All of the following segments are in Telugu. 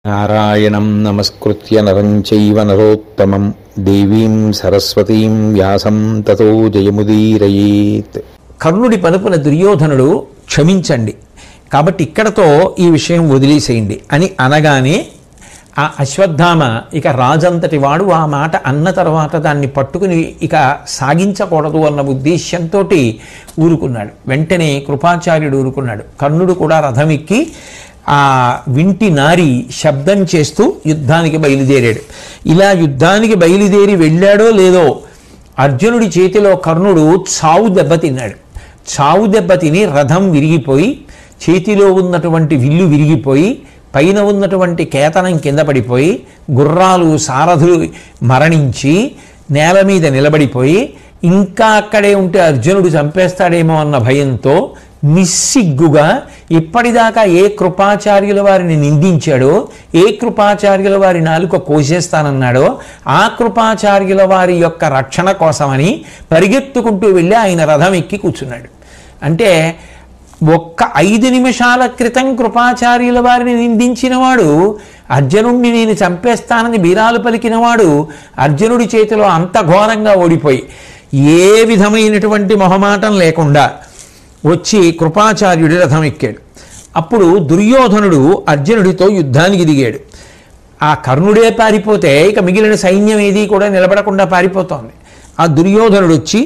నారాయణం నమస్కృత్య నరం చైవ నరోత్తమం దేవీం సరస్వతీం వ్యాసం తతో జయముదీరయేత్. కర్ణుడి పలుపున దుర్యోధనుడు క్షమించండి కాబట్టి ఇక్కడతో ఈ విషయం వదిలేసేయండి అని అనగానే ఆ అశ్వత్థామ ఇక రాజంతటి వాడు ఆ మాట అన్న తర్వాత దాన్ని పట్టుకుని ఇక సాగించకూడదు అన్న ఉద్దేశ్యంతో ఊరుకున్నాడు. వెంటనే కృపాచార్యుడు ఊరుకున్నాడు. కర్ణుడు కూడా రథం ఎక్కి ఆ వింటి నారి శబ్దం చేస్తూ యుద్ధానికి బయలుదేరాడు. ఇలా యుద్ధానికి బయలుదేరి వెళ్ళాడో లేదో అర్జునుడి చేతిలో కర్ణుడు చావు దెబ్బతిన్నాడు. చావు దెబ్బతిని రథం విరిగిపోయి చేతిలో ఉన్నటువంటి విల్లు విరిగిపోయి పైన ఉన్నటువంటి కేతనం కింద పడిపోయి గుర్రాలు సారథులు మరణించి నేల మీద నిలబడిపోయి ఇంకా అక్కడే ఉంటే అర్జునుడు చంపేస్తాడేమో అన్న భయంతో నిస్సిగ్గుగా ఇప్పటిదాకా ఏ కృపాచార్యుల వారిని నిందించాడో, ఏ కృపాచార్యుల వారి నాలుక కోసేస్తానన్నాడో ఆ కృపాచార్యుల వారి యొక్క రక్షణ కోసమని పరిగెత్తుకుంటూ వెళ్ళి ఆయన రథం ఎక్కి కూర్చున్నాడు. అంటే ఒక్క 5 నిమిషాల క్రితం కృపాచార్యుల వారిని నిందించినవాడు, అర్జునుడిని నేను చంపేస్తానని బీరాలు పలికినవాడు అర్జునుడి చేతిలో అంత ఘోరంగా ఓడిపోయి ఏ విధమైనటువంటి మొహమాటం లేకుండా వచ్చి కృపాచార్యుడి రథం ఎక్కాడు. అప్పుడు దుర్యోధనుడు అర్జునుడితో యుద్ధానికి దిగాడు. ఆ కర్ణుడే పారిపోతే ఇక మిగిలిన సైన్యం ఏది కూడా నిలబడకుండా పారిపోతోంది. ఆ దుర్యోధనుడు వచ్చి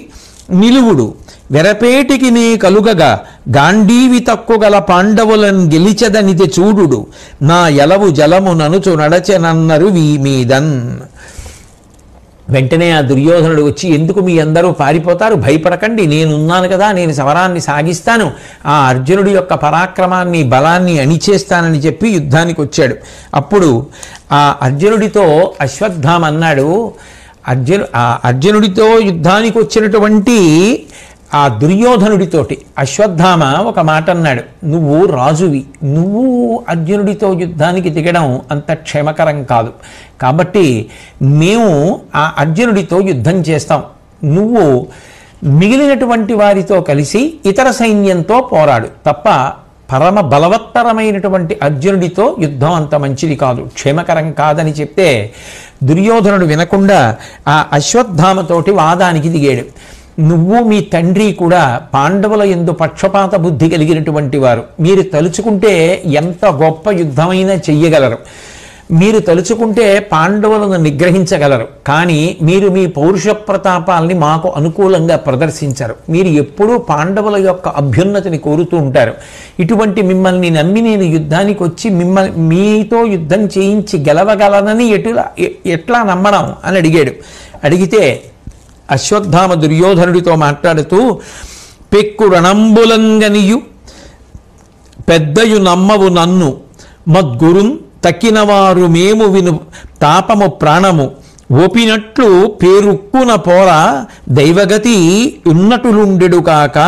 నిలువుడు వెరపేటికి నీ కలుగగా గాంధీవి తక్కుగల పాండవులను గెలిచదనిది చూడుడు నా ఎలవు జలము ననుచు నడచెనన్నరు మీదన్. వెంటనే ఆ దుర్యోధనుడు వచ్చి ఎందుకు మీ అందరూ పారిపోతారు, భయపడకండి, నేనున్నాను కదా, నేను సమరాన్ని సాగిస్తాను, ఆ అర్జునుడి యొక్క పరాక్రమాన్ని బలాన్ని అణిచేస్తానని చెప్పి యుద్ధానికి వచ్చాడు. అప్పుడు ఆ అర్జునుడితో అశ్వత్థామ అన్నాడు, అర్జునుడితో యుద్ధానికి వచ్చినటువంటి ఆ దుర్యోధనుడితోటి అశ్వత్థామ ఒక మాట అన్నాడు, నువ్వు రాజువి, నువ్వు అర్జునుడితో యుద్ధానికి దిగడం అంత క్షేమకరం కాదు, కాబట్టి మేము ఆ అర్జునుడితో యుద్ధం చేస్తాం, నువ్వు మిగిలినటువంటి వారితో కలిసి ఇతర సైన్యంతో పోరాడు తప్ప పరమ బలవత్తరమైనటువంటి అర్జునుడితో యుద్ధం అంత మంచిది కాదు, క్షేమకరం కాదని చెప్తే దుర్యోధనుడు వినకుండా ఆ అశ్వత్థామతోటి వాదానికి దిగాడు. నువ్వు మీ తండ్రి కూడా పాండవుల యందు పక్షపాత బుద్ధి కలిగినటువంటి వారు, మీరు తలుచుకుంటే ఎంత గొప్ప యుద్ధమైనా చెయ్యగలరు, మీరు తలుచుకుంటే పాండవులను నిగ్రహించగలరు, కానీ మీరు మీ పౌరుష ప్రతాపాలని మాకు అనుకూలంగా ప్రదర్శించరు, మీరు ఎప్పుడూ పాండవుల యొక్క అభ్యున్నతిని కోరుతూ ఉంటారు, ఇటువంటి మిమ్మల్ని నమ్మి నేను యుద్ధానికి వచ్చి మీతో యుద్ధం చేయించి గెలవగలనని ఎట్లా నమ్మడం అని అడిగాడు. అడిగితే అశ్వత్థామ దుర్యోధనుడితో మాట్లాడుతూ పెక్కు రణంబులంగనియు పెద్దయు నమ్మవు నన్ను మద్గురుం తక్కినవారు మేము విను తాపము ప్రాణము ఓపినట్లు పేరుక్కున పోర దైవగతి ఉన్నటులుండెడు కాక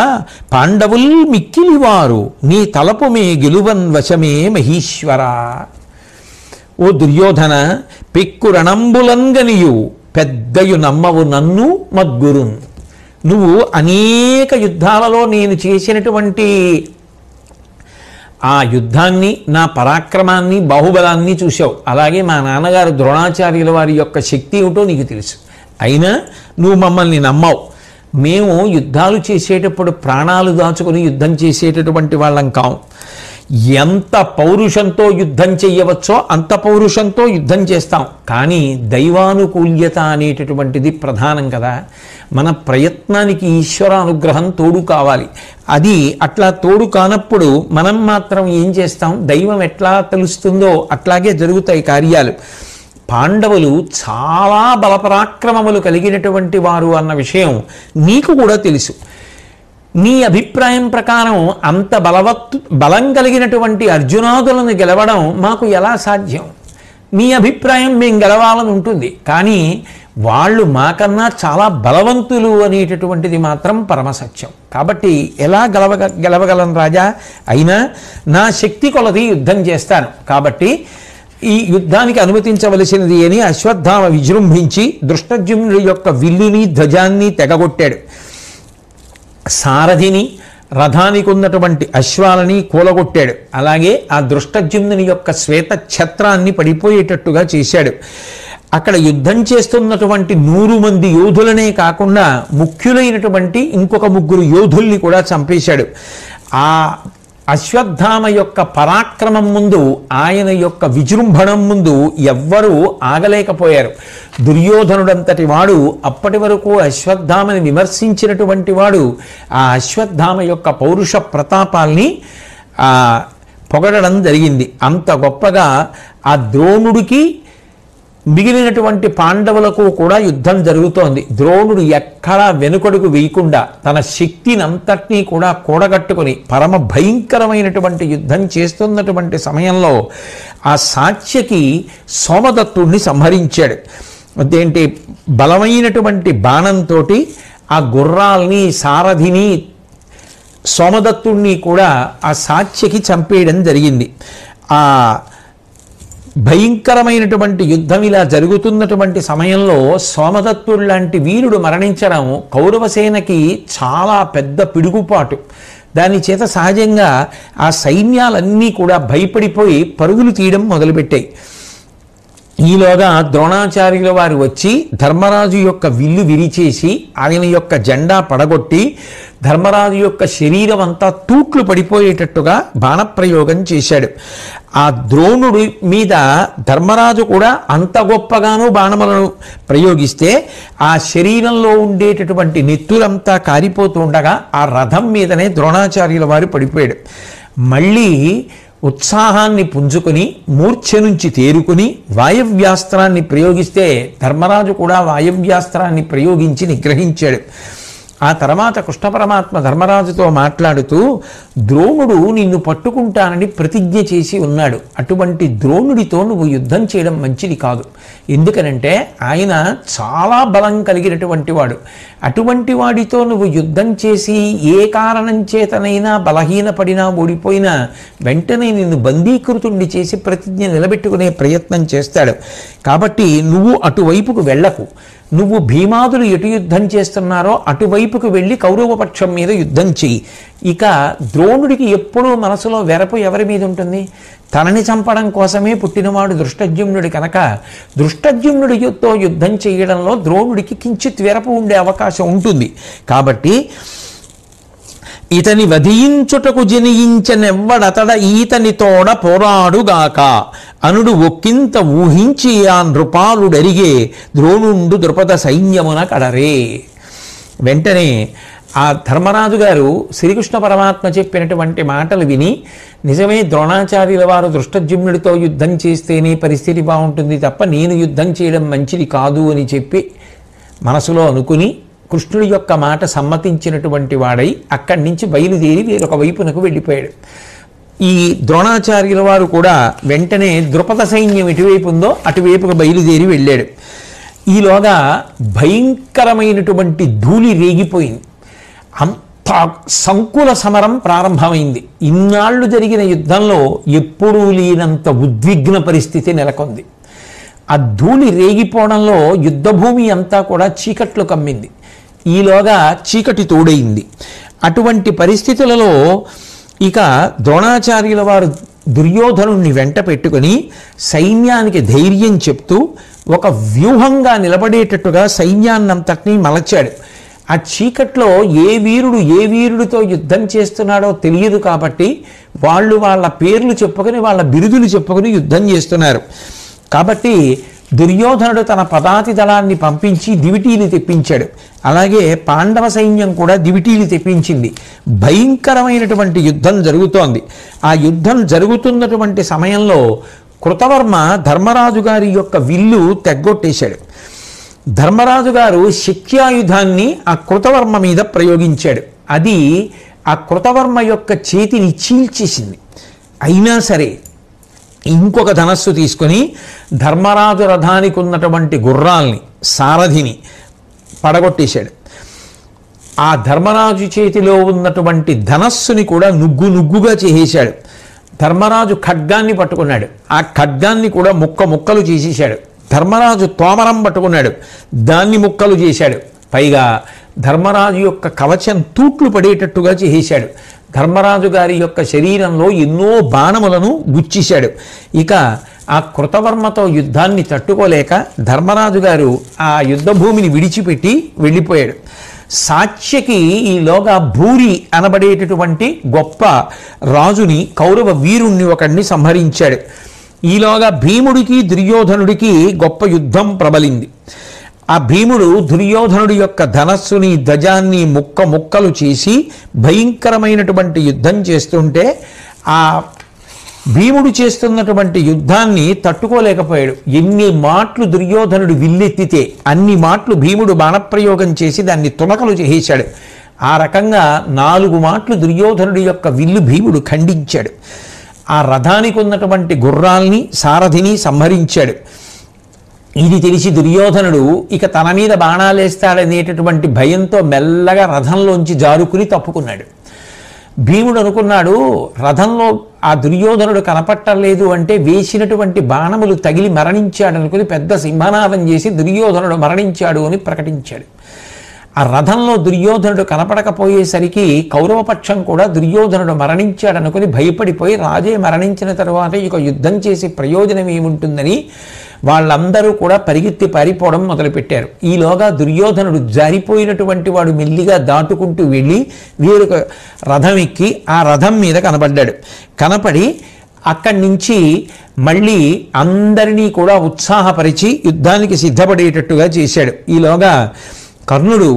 పాండవుల్ మిక్కిలివారు నీ తలపు మే గెలువన్ వశమే మహీశ్వర. ఓ దుర్యోధన, పెక్కు రణంబులంగనియు పెద్దయు నమ్మవు నన్ను మద్గురుం, నువ్వు అనేక యుద్ధాలలో నేను చేసినటువంటి ఆ యుద్ధాన్ని, నా పరాక్రమాన్ని, బాహుబలాన్ని చూసావు, అలాగే మా నాన్నగారు ద్రోణాచార్యుల వారి యొక్క శక్తి ఏమిటో నీకు తెలుసు, అయినా నువ్వు మమ్మల్ని నమ్మవు. మేము యుద్ధాలు చేసేటప్పుడు ప్రాణాలు దాచుకొని యుద్ధం చేసేటటువంటి వాళ్ళం కావు, ఎంత పౌరుషంతో యుద్ధం చెయ్యవచ్చో అంత పౌరుషంతో యుద్ధం చేస్తాం, కానీ దైవానుకూల్యత అనేటటువంటిది ప్రధానం కదా, మన ప్రయత్నానికి ఈశ్వర అనుగ్రహం తోడు కావాలి, అది అట్లా తోడు కానప్పుడు మనం మాత్రం ఏం చేస్తాం, దైవం ఎట్లా తెలుస్తుందో అట్లాగే జరుగుతాయి కార్యాలు. పాండవులు చాలా బలపరాక్రమములు కలిగినటువంటి వారు అన్న విషయం నీకు కూడా తెలుసు, నీ అభిప్రాయం ప్రకారం అంత బలం కలిగినటువంటి అర్జునాదులను గెలవడం మాకు ఎలా సాధ్యం, మీ అభిప్రాయం మేము గెలవాలని ఉంటుంది, కానీ వాళ్ళు మాకన్నా చాలా బలవంతులు అనేటటువంటిది మాత్రం పరమసత్యం, కాబట్టి ఎలా గెలవగలను రాజా, అయినా నా శక్తి కొలది యుద్ధం చేస్తాను, కాబట్టి ఈ యుద్ధానికి అనుమతించవలసినది అని అశ్వత్థామ విజృంభించి దృష్టద్యుమ్నుడి యొక్క విల్లుని ధ్వజాన్ని తెగగొట్టాడు. సారథిని రథానికి ఉన్నటువంటి అశ్వాలని కూలగొట్టాడు. అలాగే ఆ దృష్టద్యుమ్నుని యొక్క శ్వేత ఛత్రాన్ని పడిపోయేటట్టుగా చేశాడు. అక్కడ యుద్ధం చేస్తున్నటువంటి 100 మంది యోధులనే కాకుండా ముఖ్యులైనటువంటి ఇంకొక 3 యోధుల్ని కూడా చంపేశాడు. ఆ అశ్వత్థామ యొక్క పరాక్రమం ముందు, ఆయన యొక్క విజృంభణం ముందు ఎవ్వరూ ఆగలేకపోయారు. దుర్యోధనుడంతటి వాడు అప్పటి వరకు అశ్వత్థామని విమర్శించినటువంటి వాడు ఆ అశ్వత్థామ యొక్క పౌరుష ప్రతాపాల్ని పొగడడం జరిగింది. అంత గొప్పగా ఆ ద్రోణుడికి మిగిలినటువంటి పాండవులకు కూడా యుద్ధం జరుగుతోంది. ద్రోణుడు ఎక్కడా వెనుకడుగు వేయకుండా తన శక్తిని అంతటినీ కూడా కూడగట్టుకొని పరమ భయంకరమైనటువంటి యుద్ధం చేస్తున్నటువంటి సమయంలో ఆ సాత్యకి సోమదత్తుణ్ణి సంహరించాడు. అదేంటి, బలమైనటువంటి బాణంతో ఆ గుర్రాల్ని, సారథిని, సోమదత్తుణ్ణి కూడా ఆ సాత్యకి చంపేయడం జరిగింది. ఆ భయంకరమైనటువంటి యుద్ధం ఇలా జరుగుతున్నటువంటి సమయంలో సోమదత్తుడు లాంటి వీరుడు మరణించడం కౌరవసేనకి చాలా పెద్ద పిడుగుపాటు. దాని చేత సహజంగా ఆ సైన్యాలన్నీ కూడా భయపడిపోయి పరుగులు తీయడం మొదలుపెట్టాయి. ఈలోగా ద్రోణాచార్యుల వారు వచ్చి ధర్మరాజు యొక్క విల్లు విరిచేసి ఆయన యొక్క జెండా పడగొట్టి ధర్మరాజు యొక్క శరీరం అంతా తూట్లు పడిపోయేటట్టుగా బాణప్రయోగం చేశాడు. ఆ ద్రోణుడి మీద ధర్మరాజు కూడా అంత గొప్పగానూ బాణములను ప్రయోగిస్తే ఆ శరీరంలో ఉండేటటువంటి నెత్తురంతా కారిపోతూ ఉండగా ఆ రథం మీదనే ద్రోణాచార్యుల వారు పడిపోయాడు. మళ్ళీ ఉత్సాహాన్ని పుంజుకొని మూర్ఛ నుంచి తేరుకుని వాయవ్యాస్త్రాన్ని ప్రయోగిస్తే ధర్మరాజు కూడా వాయవ్యాస్త్రాన్ని ప్రయోగించి నిగ్రహించాడు. ఆ తర్వాత కృష్ణ పరమాత్మ ధర్మరాజుతో మాట్లాడుతూ, ద్రోణుడు నిన్ను పట్టుకుంటానని ప్రతిజ్ఞ చేసి ఉన్నాడు. అటువంటి ద్రోణుడితో నువ్వు యుద్ధం చేయడం మంచిది కాదు. ఎందుకనంటే ఆయన చాలా బలం కలిగినటువంటి వాడు. అటువంటి వాడితో నువ్వు యుద్ధం చేసి ఏ కారణం చేతనైనా బలహీనపడినా ఓడిపోయినా వెంటనే నిన్ను బందీకృతుణ్ణి చేసి ప్రతిజ్ఞ నిలబెట్టుకునే ప్రయత్నం చేస్తాడు. కాబట్టి నువ్వు అటువైపుకు వెళ్ళకు. నువ్వు భీమాదులు ఎటు యుద్ధం చేస్తున్నారో అటువైపుకు వెళ్ళి కౌరవపక్షం మీద యుద్ధం చెయ్యి. ఇక ద్రోణుడికి ఎప్పుడూ మనసులో వెరపు ఎవరి మీద ఉంటుంది? తనని చంపడం కోసమే పుట్టినవాడు దృష్టద్యుమ్నుడి కనుక దృష్టద్యుమ్నుడితో యుద్ధం చేయడంలో ద్రోణుడికి కించిత్ వెరపు ఉండే అవకాశం ఉంటుంది. కాబట్టి ఇతని వధించుటకు జనియించనెవ్వడతడ ఈతని తోడ పోరాడుగాక అనుడు ఒక్కింత ఊహించి ఆ నృపాలుడరిగే ద్రోణుండు ద్రుపద సైన్యమున కడరే. వెంటనే ఆ ధర్మరాజు గారు శ్రీకృష్ణ పరమాత్మ చెప్పినటువంటి మాటలు విని, నిజమే ద్రోణాచార్యుల వారు దృష్టద్యుమ్నుడితో యుద్ధం చేస్తేనే పరిస్థితి బాగుంటుంది తప్ప నేను యుద్ధం చేయడం మంచిది కాదు అని చెప్పి మనసులో అనుకుని కృష్ణుడి యొక్క మాట సమ్మతించినటువంటి వాడై అక్కడి నుంచి బయలుదేరి వేరొక వైపునకు వెళ్ళిపోయాడు. ఈ ద్రోణాచార్యుల వారు కూడా వెంటనే ద్రుపద సైన్యం ఎటువైపు ఉందో అటువైపుకు బయలుదేరి వెళ్ళాడు. ఈలోగా భయంకరమైనటువంటి ధూళి రేగిపోయింది. అంత సంకుల సమరం ప్రారంభమైంది. ఇన్నాళ్ళు జరిగిన యుద్ధంలో ఎప్పుడూ లేనంత ఉద్విగ్న పరిస్థితి నెలకొంది. ఆ ధూళి రేగిపోవడంలో యుద్ధభూమి అంతా కూడా చీకట్లు కమ్మింది. ఈలోగా చీకటి తోడైంది. అటువంటి పరిస్థితులలో ఇక ద్రోణాచార్యుల వారు దుర్యోధనుణ్ణి వెంట పెట్టుకుని సైన్యానికి ధైర్యం చెప్తూ ఒక వ్యూహంగా నిలబడేటట్టుగా సైన్యాన్నంతటినీ మలచాడు. ఆ చీకట్లో ఏ వీరుడితో యుద్ధం చేస్తున్నాడో తెలియదు కాబట్టి వాళ్ళు వాళ్ళ పేర్లు చెప్పుకొని వాళ్ళ బిరుదులు చెప్పుకొని యుద్ధం చేస్తున్నారు. కాబట్టి దుర్యోధనుడు తన పదాతి దళాన్ని పంపించి దివిటీలు తెప్పించాడు. అలాగే పాండవ సైన్యం కూడా దివిటీలు తెప్పించింది. భయంకరమైనటువంటి యుద్ధం జరుగుతోంది. ఆ యుద్ధం జరుగుతున్నటువంటి సమయంలో కృతవర్మ ధర్మరాజు గారి యొక్క విల్లు తెగ్గొట్టేశాడు. ధర్మరాజు గారు శక్త్యాయుధాన్ని ఆ కృతవర్మ మీద ప్రయోగించాడు. అది ఆ కృతవర్మ యొక్క చేతిని చీల్చేసింది. అయినా సరే ఇంకొక ధనస్సు తీసుకొని ధర్మరాజు రథానికి ఉన్నటువంటి గుర్రాల్ని, సారథిని పడగొట్టేశాడు. ఆ ధర్మరాజు చేతిలో ఉన్నటువంటి ధనస్సుని కూడా నుగ్గుగా చేసేశాడు. ధర్మరాజు ఖడ్గాన్ని పట్టుకున్నాడు. ఆ ఖడ్గాన్ని కూడా ముక్కలు చేసేశాడు. ధర్మరాజు తోమరం పట్టుకున్నాడు. దాన్ని ముక్కలు చేశాడు. పైగా ధర్మరాజు యొక్క కవచం తూట్లు పడేటట్టుగా చేశాడు. ధర్మరాజు గారి యొక్క శరీరంలో ఎన్నో బాణములను గుచ్చేశాడు. ఇక ఆ కృతవర్మతో యుద్ధాన్ని తట్టుకోలేక ధర్మరాజు గారు ఆ యుద్ధ భూమిని విడిచిపెట్టి వెళ్ళిపోయాడు. సాత్యకి ఈలోగా భూరి అనబడేటటువంటి గొప్ప రాజుని, కౌరవ వీరుణ్ణి ఒకడిని సంహరించాడు. ఈలోగా భీముడికి దుర్యోధనుడికి గొప్ప యుద్ధం ప్రబలింది. ఆ భీముడు దుర్యోధనుడి యొక్క ధనస్సుని ధ్వజాన్ని ముక్కలు చేసి భయంకరమైనటువంటి యుద్ధం చేస్తుంటే ఆ భీముడు చేస్తున్నటువంటి యుద్ధాన్ని తట్టుకోలేకపోయాడు. ఎన్ని మాటలు దుర్యోధనుడు విల్లెత్తితే అన్ని మాటలు భీముడు బాణప్రయోగం చేసి దాన్ని తునకలు చేశాడు. ఆ రకంగా 4 మాటలు దుర్యోధనుడి యొక్క విల్లు భీముడు ఖండించాడు. ఆ రథానికి ఉన్నటువంటి గుర్రాల్ని సారథిని సంహరించాడు. ఇది తెలిసి దుర్యోధనుడు ఇక తన మీద బాణాలేస్తాడనేటటువంటి భయంతో మెల్లగా రథంలోంచి జారుకుని తప్పుకున్నాడు. భీముడు అనుకున్నాడు, రథంలో ఆ దుర్యోధనుడు కనపట్టలేదు అంటే వేసినటువంటి బాణములు తగిలి మరణించాడు అనుకుని పెద్ద సింహనాదం చేసి దుర్యోధనుడు మరణించాడు అని ప్రకటించాడు. ఆ రథంలో దుర్యోధనుడు కనపడకపోయేసరికి కౌరవపక్షం కూడా దుర్యోధనుడు మరణించాడనుకుని భయపడిపోయి రాజే మరణించిన తరువాత ఇక యుద్ధం చేసి ప్రయోజనం ఏముంటుందని వాళ్ళందరూ కూడా పరిగెత్తి పారిపోవడం మొదలుపెట్టారు. ఈలోగా దుర్యోధనుడు జారిపోయినటువంటి వాడు మెల్లిగా దాటుకుంటూ వెళ్ళి వేరొక రథం ఎక్కి ఆ రథం మీద కనబడ్డాడు. కనపడి అక్కడి నుంచి మళ్ళీ అందరినీ కూడా ఉత్సాహపరిచి యుద్ధానికి సిద్ధపడేటట్టుగా చేశాడు. ఈలోగా కర్ణుడు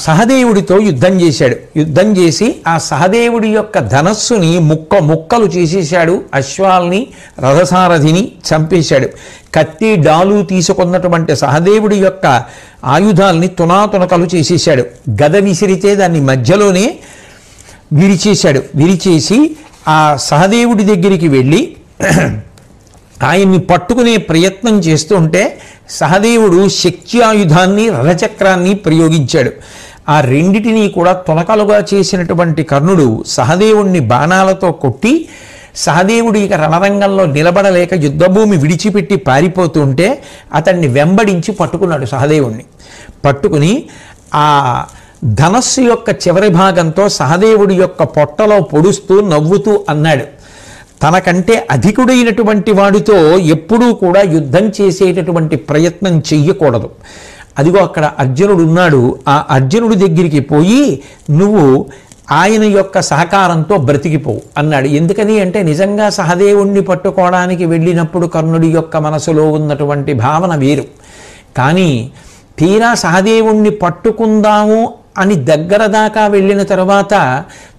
సహదేవుడితో యుద్ధం చేశాడు. యుద్ధం చేసి ఆ సహదేవుడి యొక్క ధనస్సుని ముక్కలు చేసేశాడు. అశ్వాల్ని రథసారథిని చంపేశాడు. కత్తి డాలు తీసుకున్నటువంటి సహదేవుడి యొక్క ఆయుధాల్ని తునాతునకలు చేసేశాడు. గద విసిరితే దాన్ని మధ్యలోనే విరిచేశాడు. విరిచేసి ఆ సహదేవుడి దగ్గరికి వెళ్ళి ఆయన్ని పట్టుకునే ప్రయత్నం చేస్తుంటే సహదేవుడు శక్తి ఆయుధాన్ని రథచక్రాన్ని ప్రయోగించాడు. ఆ రెండిటినీ కూడా తునకలుగా చేసినటువంటి కర్ణుడు సహదేవుణ్ణి బాణాలతో కొట్టి సహదేవుడు ఇక రణరంగంలో నిలబడలేక యుద్ధభూమి విడిచిపెట్టి పారిపోతుంటే అతన్ని వెంబడించి పట్టుకున్నాడు. సహదేవుణ్ణి పట్టుకుని ఆ ధనస్సు యొక్క చివరి భాగంతో సహదేవుడి యొక్క పొట్టలో పొడుస్తూ నవ్వుతూ అన్నాడు, తనకంటే అధికుడైనటువంటి వాడితో ఎప్పుడూ కూడా యుద్ధం చేసేటటువంటి ప్రయత్నం చెయ్యకూడదు. అదిగో అక్కడ అర్జునుడు ఉన్నాడు. ఆ అర్జునుడి దగ్గరికి పోయి నువ్వు ఆయన యొక్క సహకారంతో బ్రతికిపోవు అన్నాడు. ఎందుకని అంటే నిజంగా సహదేవుణ్ణి పట్టుకోవడానికి వెళ్ళినప్పుడు కర్ణుడి యొక్క మనసులో ఉన్నటువంటి భావన వేరు. కానీ తీరా సహదేవుణ్ణి పట్టుకుందాము అని దగ్గర దాకా వెళ్ళిన తరువాత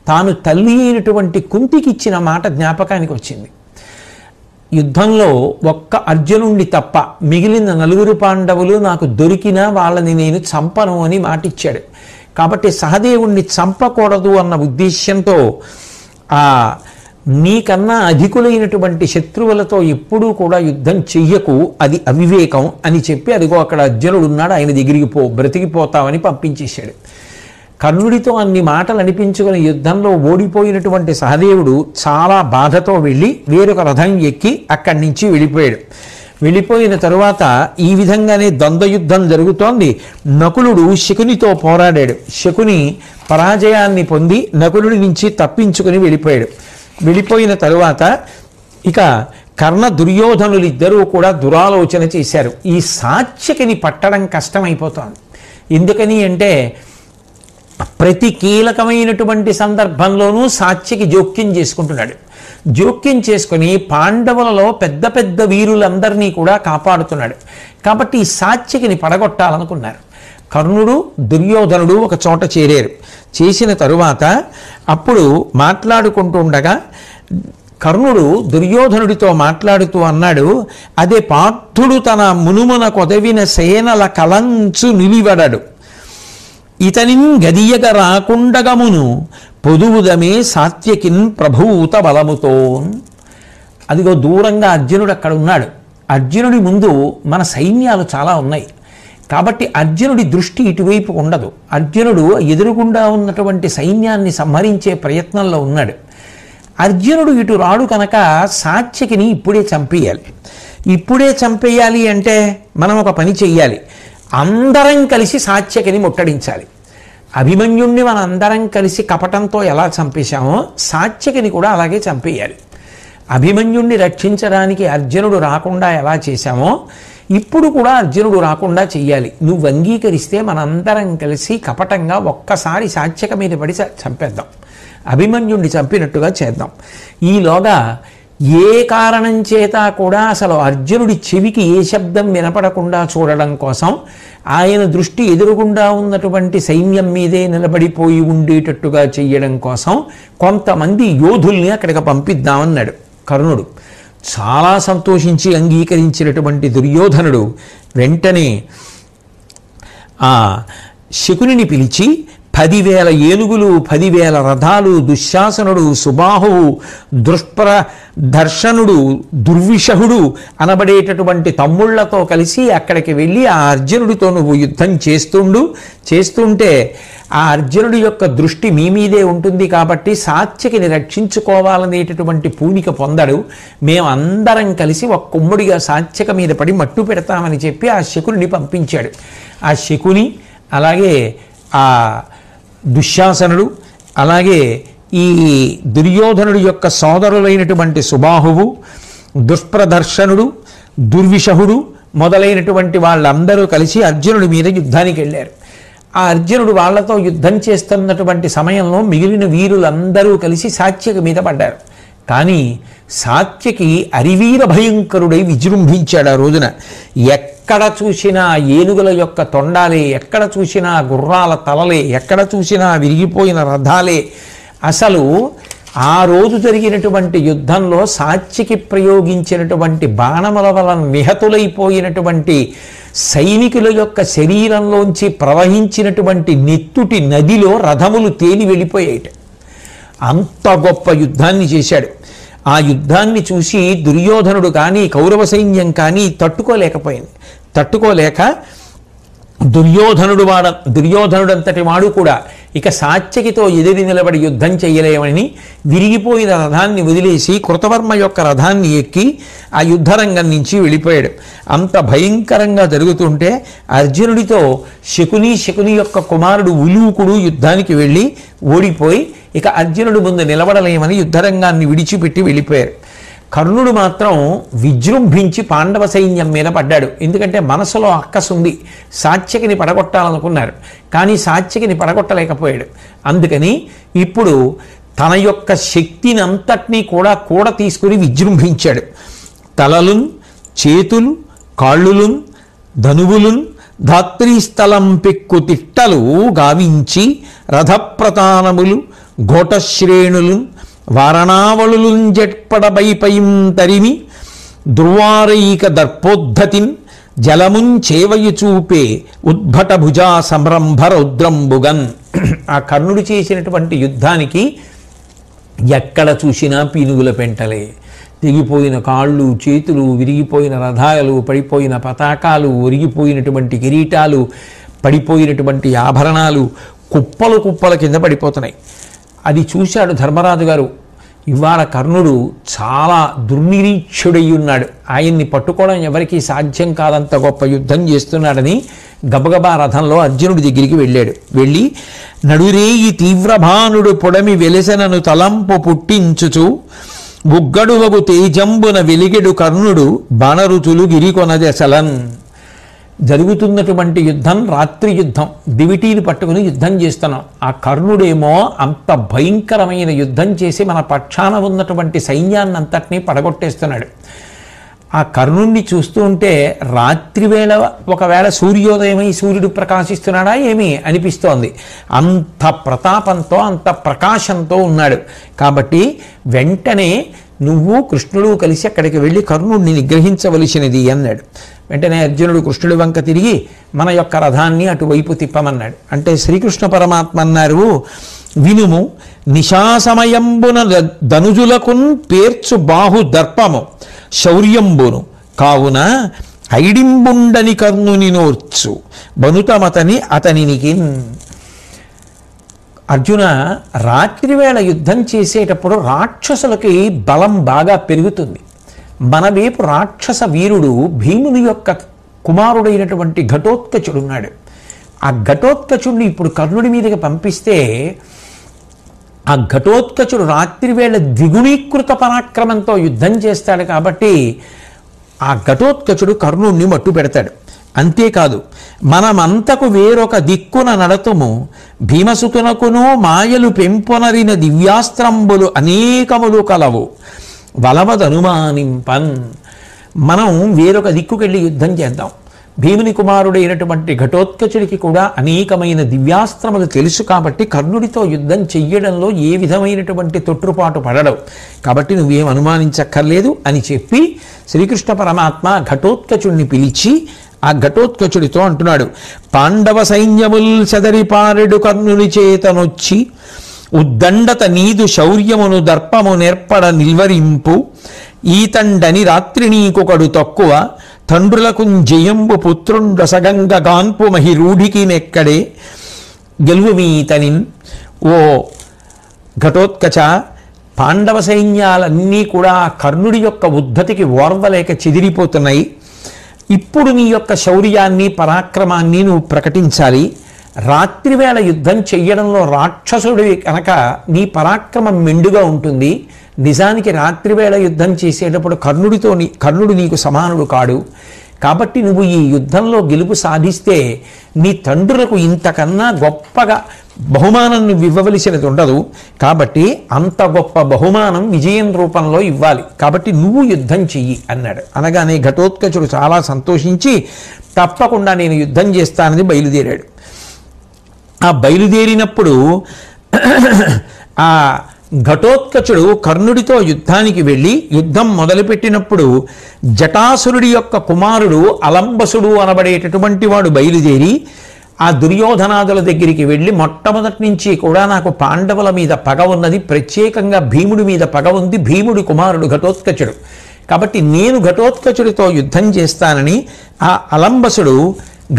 తాను తల్లి అయినటువంటి కుంతికి ఇచ్చిన మాట జ్ఞాపకానికి వచ్చింది. యుద్ధంలో ఒక్క అర్జునుణ్ణి తప్ప మిగిలిన 4 పాండవులు నాకు దొరికినా వాళ్ళని నేను చంపను అని మాటిచ్చాడు. కాబట్టి సహదేవుణ్ణి చంపకూడదు అన్న ఉద్దేశ్యంతో నీకన్నా అధికులైనటువంటి శత్రువులతో ఎప్పుడూ కూడా యుద్ధం చెయ్యకు, అది అవివేకం అని చెప్పి అదిగో అక్కడ అర్జునుడు ఉన్నాడు, ఆయన దగ్గరికి బ్రతికిపోతామని పంపించేశాడు. కర్ణుడితో అన్ని మాటలు అనిపించుకుని యుద్ధంలో ఓడిపోయినటువంటి సహదేవుడు చాలా బాధతో వెళ్ళి వేరొక రథం ఎక్కి అక్కడి నుంచి వెళ్ళిపోయాడు. వెళ్ళిపోయిన తరువాత ఈ విధంగానే ద్వంద్వ యుద్ధం జరుగుతోంది. నకులుడు శకునితో పోరాడాడు. శకుని పరాజయాన్ని పొంది నకులుడి నుంచి తప్పించుకుని వెళ్ళిపోయాడు. వెళ్ళిపోయిన తరువాత ఇక కర్ణ దుర్యోధనులిద్దరూ కూడా దురాలోచన చేశారు. ఈ సాత్యకిని పట్టడం కష్టమైపోతోంది. ఎందుకని అంటే ప్రతి కీలకమైనటువంటి సందర్భంలోనూ సాత్యకి జోక్యం చేసుకుంటున్నాడు. జోక్యం చేసుకుని పాండవులలో పెద్ద పెద్ద వీరులందరినీ కూడా కాపాడుతున్నాడు. కాబట్టి ఈ సాత్యకిని పడగొట్టాలనుకున్నారు. కర్ణుడు దుర్యోధనుడు ఒక చోట చేరారు. చేసిన తరువాత అప్పుడు మాట్లాడుకుంటూ ఉండగా కర్ణుడు దుర్యోధనుడితో మాట్లాడుతూ అన్నాడు, అదే పార్థుడు తన మునుమున కొదవిన సేనల కలంచు నిలివడడు, ఇతనిన్ గదియగ రాకుండగమును పొదువుదమే సాత్యకిన్ ప్రభూత బలముతో. అదిగో దూరంగా అర్జునుడు అక్కడ ఉన్నాడు. అర్జునుడి ముందు మన సైన్యాలు చాలా ఉన్నాయి. కాబట్టి అర్జునుడి దృష్టి ఇటువైపు ఉండదు. అర్జునుడు ఎదురుగుండా ఉన్నటువంటి సైన్యాన్ని సంహరించే ప్రయత్నంలో ఉన్నాడు. అర్జునుడు ఇటు రాడు కనుక సాత్యకిని ఇప్పుడే చంపేయాలి. ఇప్పుడే చంపేయాలి అంటే మనం ఒక పని చెయ్యాలి. అందరం కలిసి సాత్యకిని ముట్టడించాలి. అభిమన్యుణ్ణి మన అందరం కలిసి కపటంతో ఎలా చంపేశామో సాత్యకిని కూడా అలాగే చంపేయాలి. అభిమన్యుణ్ణి రక్షించడానికి అర్జునుడు రాకుండా ఎలా చేశామో ఇప్పుడు కూడా అర్జునుడు రాకుండా చెయ్యాలి. నువ్వు అంగీకరిస్తే మనందరం కలిసి కపటంగా ఒక్కసారి సాత్యక మీద పడి చంపేద్దాం, అభిమన్యుణ్ణి చంపినట్టుగా చేద్దాం. ఈలోగా ఏ కారణం చేత కూడా అసలు అర్జునుడి చెవికి ఏ శబ్దం వినపడకుండా చూడడం కోసం ఆయన దృష్టి ఎదురుగుండా ఉన్నటువంటి సైన్యం మీదే నిలబడిపోయి ఉండేటట్టుగా చెయ్యడం కోసం కొంతమంది యోధుల్ని అక్కడికి పంపిద్దామన్నాడు కర్ణుడు. చాలా సంతోషించి అంగీకరించినటువంటి దుర్యోధనుడు వెంటనే ఆ శకునిని పిలిచి 10,000 ఏనుగులు, 10,000 రథాలు, దుశ్శాసనుడు, సుబాహువు, దర్శనుడు, దుర్విషహుడు అనబడేటటువంటి తమ్ముళ్లతో కలిసి అక్కడికి వెళ్ళి ఆ అర్జునుడితో నువ్వు యుద్ధం చేస్తుంటే ఆ అర్జునుడి యొక్క దృష్టి మీ మీదే ఉంటుంది కాబట్టి సాత్యకిని రక్షించుకోవాలనేటటువంటి పూనిక పొందడు. మేమందరం కలిసి ఒక కుమ్ముడిగా సాత్యక మీద పడి మట్టు పెడతామని చెప్పి ఆ శకుని పంపించాడు. ఆ శకుని అలాగే ఆ దుశ్శాసనుడు అలాగే ఈ దుర్యోధనుడి యొక్క సోదరులైనటువంటి సుబాహువు, దుష్ప్రదర్శనుడు, దుర్విషహుడు మొదలైనటువంటి వాళ్ళందరూ కలిసి అర్జునుడి మీద యుద్ధానికి వెళ్ళారు. ఆ అర్జునుడు వాళ్లతో యుద్ధం చేస్తున్నటువంటి సమయంలో మిగిలిన వీరులందరూ కలిసి సాత్యకి మీద పడ్డారు. కానీ సాత్యకి అరివీర భయంకరుడై విజృంభించాడు. ఆ రోజున ఎక్కడ చూసినా ఏనుగుల యొక్క తొండాలే, ఎక్కడ చూసినా గుర్రాల తలలే, ఎక్కడ చూసినా విరిగిపోయిన రథాలే. అసలు ఆ రోజు జరిగినటువంటి యుద్ధంలో సాత్యకి ప్రయోగించినటువంటి బాణముల వలన నిహతులైపోయినటువంటి సైనికుల యొక్క శరీరంలోంచి ప్రవహించినటువంటి నెత్తుటి నదిలో రథములు తేలి వెళ్ళిపోయాయి. అంత గొప్ప యుద్ధాన్ని చేశాడు. ఆ యుద్ధాన్ని చూసి దుర్యోధనుడు కానీ కౌరవ సైన్యం కానీ తట్టుకోలేక దుర్యోధనుడంతటి వాడు కూడా ఇక సాత్యకితో ఎదిరి నిలబడి యుద్ధం చేయలేమని విరిగిపోయిన రథాన్ని వదిలేసి కృతవర్మ యొక్క రథాన్ని ఎక్కి ఆ యుద్ధరంగం నుంచి వెళ్ళిపోయాడు. అంత భయంకరంగా జరుగుతుంటే అర్జునుడితో శకుని యొక్క కుమారుడు ఉలూకుడు యుద్ధానికి వెళ్ళి ఓడిపోయి ఇక అర్జునుడు ముందు నిలబడలేమని యుద్ధరంగాన్ని విడిచిపెట్టి వెళ్ళిపోయారు. కర్ణుడు మాత్రం విజృంభించి పాండవ సైన్యం మీద పడ్డాడు. ఎందుకంటే మనసులో అక్కసుంది, సాత్యకిని పడగొట్టాలనుకున్నారు కానీ సాత్యకిని పడగొట్టలేకపోయాడు. అందుకని ఇప్పుడు తన యొక్క శక్తిని అంతటినీ కూడా తీసుకుని విజృంభించాడు. తలలున్, చేతులు, కాళ్ళులున్, ధనువులున్, ధాత్రీస్థలం పెక్కు తిట్టలు గావించి రథప్రతానములు, ఘోటశ్రేణులు, వారణావళులుంజెట్పడబైపయం తరిమి దుర్వారైక దర్పోద్ధతిన్ జలముంచేవయు చూపే ఉద్భట భుజా సంరంభ రౌద్రంబుగన్. ఆ కర్ణుడు చేసినటువంటి యుద్ధానికి ఎక్కడ చూసినా పీనుగుల పెంటలే, తెగిపోయిన కాళ్ళు, చేతులు, విరిగిపోయిన రథాలు, పడిపోయిన పతాకాలు, ఒరిగిపోయినటువంటి కిరీటాలు, పడిపోయినటువంటి ఆభరణాలు కుప్పల కింద పడిపోతున్నాయి. అది చూశాడు ధర్మరాజు గారు. ఇవాళ కర్ణుడు చాలా దుర్నిరీక్షుడై ఉన్నాడు, ఆయన్ని పట్టుకోవడం ఎవరికీ సాధ్యం కాదంత గొప్ప యుద్ధం చేస్తున్నాడని గబగబా రథంలో అర్జునుడి దగ్గరికి వెళ్ళి నడురేయి తీవ్రభానుడు పొడమి వెలసెనను తలంపు పుట్టించుచు బుగ్గడువగు తేజంబున వెలిగెడు కర్ణుడు బాణరుతులు గిరికొనదెసలన్. జరుగుతున్నటువంటి యుద్ధం రాత్రి యుద్ధం, దివిటీని పట్టుకుని యుద్ధం చేస్తున్నాం. ఆ కర్ణుడేమో అంత భయంకరమైన యుద్ధం చేసి మన పక్షాన ఉన్నటువంటి సైన్యాన్ని అంతటినీ పడగొట్టేస్తున్నాడు. ఆ కర్ణుణ్ణి చూస్తూ ఉంటే రాత్రివేళ ఒకవేళ సూర్యోదయమై సూర్యుడు ప్రకాశిస్తున్నాడా ఏమి అనిపిస్తోంది. అంత ప్రతాపంతో అంత ప్రకాశంతో ఉన్నాడు. కాబట్టి వెంటనే నువ్వు కృష్ణుడు కలిసి అక్కడికి వెళ్ళి కర్ణుడిని నిగ్రహించవలసినది అన్నాడు. వెంటనే అర్జునుడు కృష్ణుడి వంక తిరిగి మన యొక్క రథాన్ని అటువైపు తిప్పమన్నాడు. అంటే శ్రీకృష్ణ పరమాత్మ అన్నారు, వినుము నిశాసమయంబున ధనుజులకున్ పేర్చు బాహు దర్పము శౌర్యంబును కావున ఐడింబుండని కర్ణుని నోర్చు బనుతమతని అతనికి. అర్జున, రాత్రివేళ యుద్ధం చేసేటప్పుడు రాక్షసులకి బలం బాగా పెరుగుతుంది. మన వైపు రాక్షస వీరుడు భీముని యొక్క కుమారుడైనటువంటి ఘటోత్కచుడున్నాడు. ఆ ఘటోత్కచుడిని ఇప్పుడు కర్ణుడి మీదకి పంపిస్తే ఆ ఘటోత్కచుడు రాత్రివేళ ద్విగుణీకృత పరాక్రమంతో యుద్ధం చేస్తాడు కాబట్టి ఆ ఘటోత్కచుడు కర్ణుడిని మట్టు పెడతాడు. అంతేకాదు, మనమంతకు వేరొక దిక్కున నడతుము, భీమసుతునకును మాయలు పెంపొనరిన దివ్యాస్త్రంబులు అనేకములు కలవు వలవదనుమానింపన్. మనం వేరొక దిక్కుకెళ్ళి యుద్ధం చేద్దాం. భీముని కుమారుడైనటువంటి ఘటోత్కచుడికి కూడా అనేకమైన దివ్యాస్త్రములు తెలుసు కాబట్టి కర్ణుడితో యుద్ధం చెయ్యడంలో ఏ విధమైనటువంటి తొట్టుపాటు పడడం, కాబట్టి నువ్వేం అనుమానించక్కర్లేదు అని చెప్పి శ్రీకృష్ణ పరమాత్మ ఘటోత్కచుడిని పిలిచి ఆ ఘటోత్కచుడితో అంటున్నాడు, పాండవ సైన్యముల్ చెదరిపారెడు కర్ణుని చేతనొచ్చి ఉద్దండత నీదు శౌర్యమును దర్పము నేర్పడ నిల్వరింపు, ఈతండని రాత్రి నీకొకడు తక్కువ తండ్రులకు జయంబు పుత్రుండసగంగ గాన్పు మహిరూఢికి నెక్కడే గెలువుమీతనిన్. ఓ ఘటోత్కచ, పాండవ సైన్యాలన్నీ కూడా కర్ణుడి యొక్క ఉద్ధతికి ఓర్వలేక చెదిరిపోతున్నాయి. ఇప్పుడు నీ యొక్క శౌర్యాన్ని పరాక్రమాన్ని నువ్వు ప్రకటించాలి. రాత్రివేళ యుద్ధం చెయ్యడంలో రాక్షసుడివి కనుక నీ పరాక్రమం మెండుగా ఉంటుంది. నిజానికి రాత్రివేళ యుద్ధం చేసేటప్పుడు కర్ణుడు నీకు సమానుడు కాడు. కాబట్టి నువ్వు ఈ యుద్ధంలో గెలుపు సాధిస్తే నీ తండ్రులకు ఇంతకన్నా గొప్పగా బహుమానం నువ్వు ఇవ్వవలసినది ఉండదు. కాబట్టి అంత గొప్ప బహుమానం విజయం రూపంలో ఇవ్వాలి. కాబట్టి నువ్వు యుద్ధం చెయ్యి అన్నాడు. అనగానే ఘటోత్కచుడు చాలా సంతోషించి తప్పకుండా నేను యుద్ధం చేస్తానని బయలుదేరాడు. ఆ బయలుదేరినప్పుడు ఆ ఘటోత్కచుడు కర్ణుడితో యుద్ధానికి వెళ్ళి యుద్ధం మొదలుపెట్టినప్పుడు జటాసురుడి యొక్క కుమారుడు అలంబసుడు అనబడేటటువంటి వాడు బయలుదేరి ఆ దుర్యోధనాదుల దగ్గరికి వెళ్ళి మొట్టమొదటి నుంచి కూడా నాకు పాండవుల మీద పగ ఉన్నది, ప్రత్యేకంగా భీముడి మీద పగ ఉంది, భీముడి కుమారుడు ఘటోత్కచుడు, కాబట్టి నేను ఘటోత్కచుడితో యుద్ధం చేస్తానని ఆ అలంబసుడు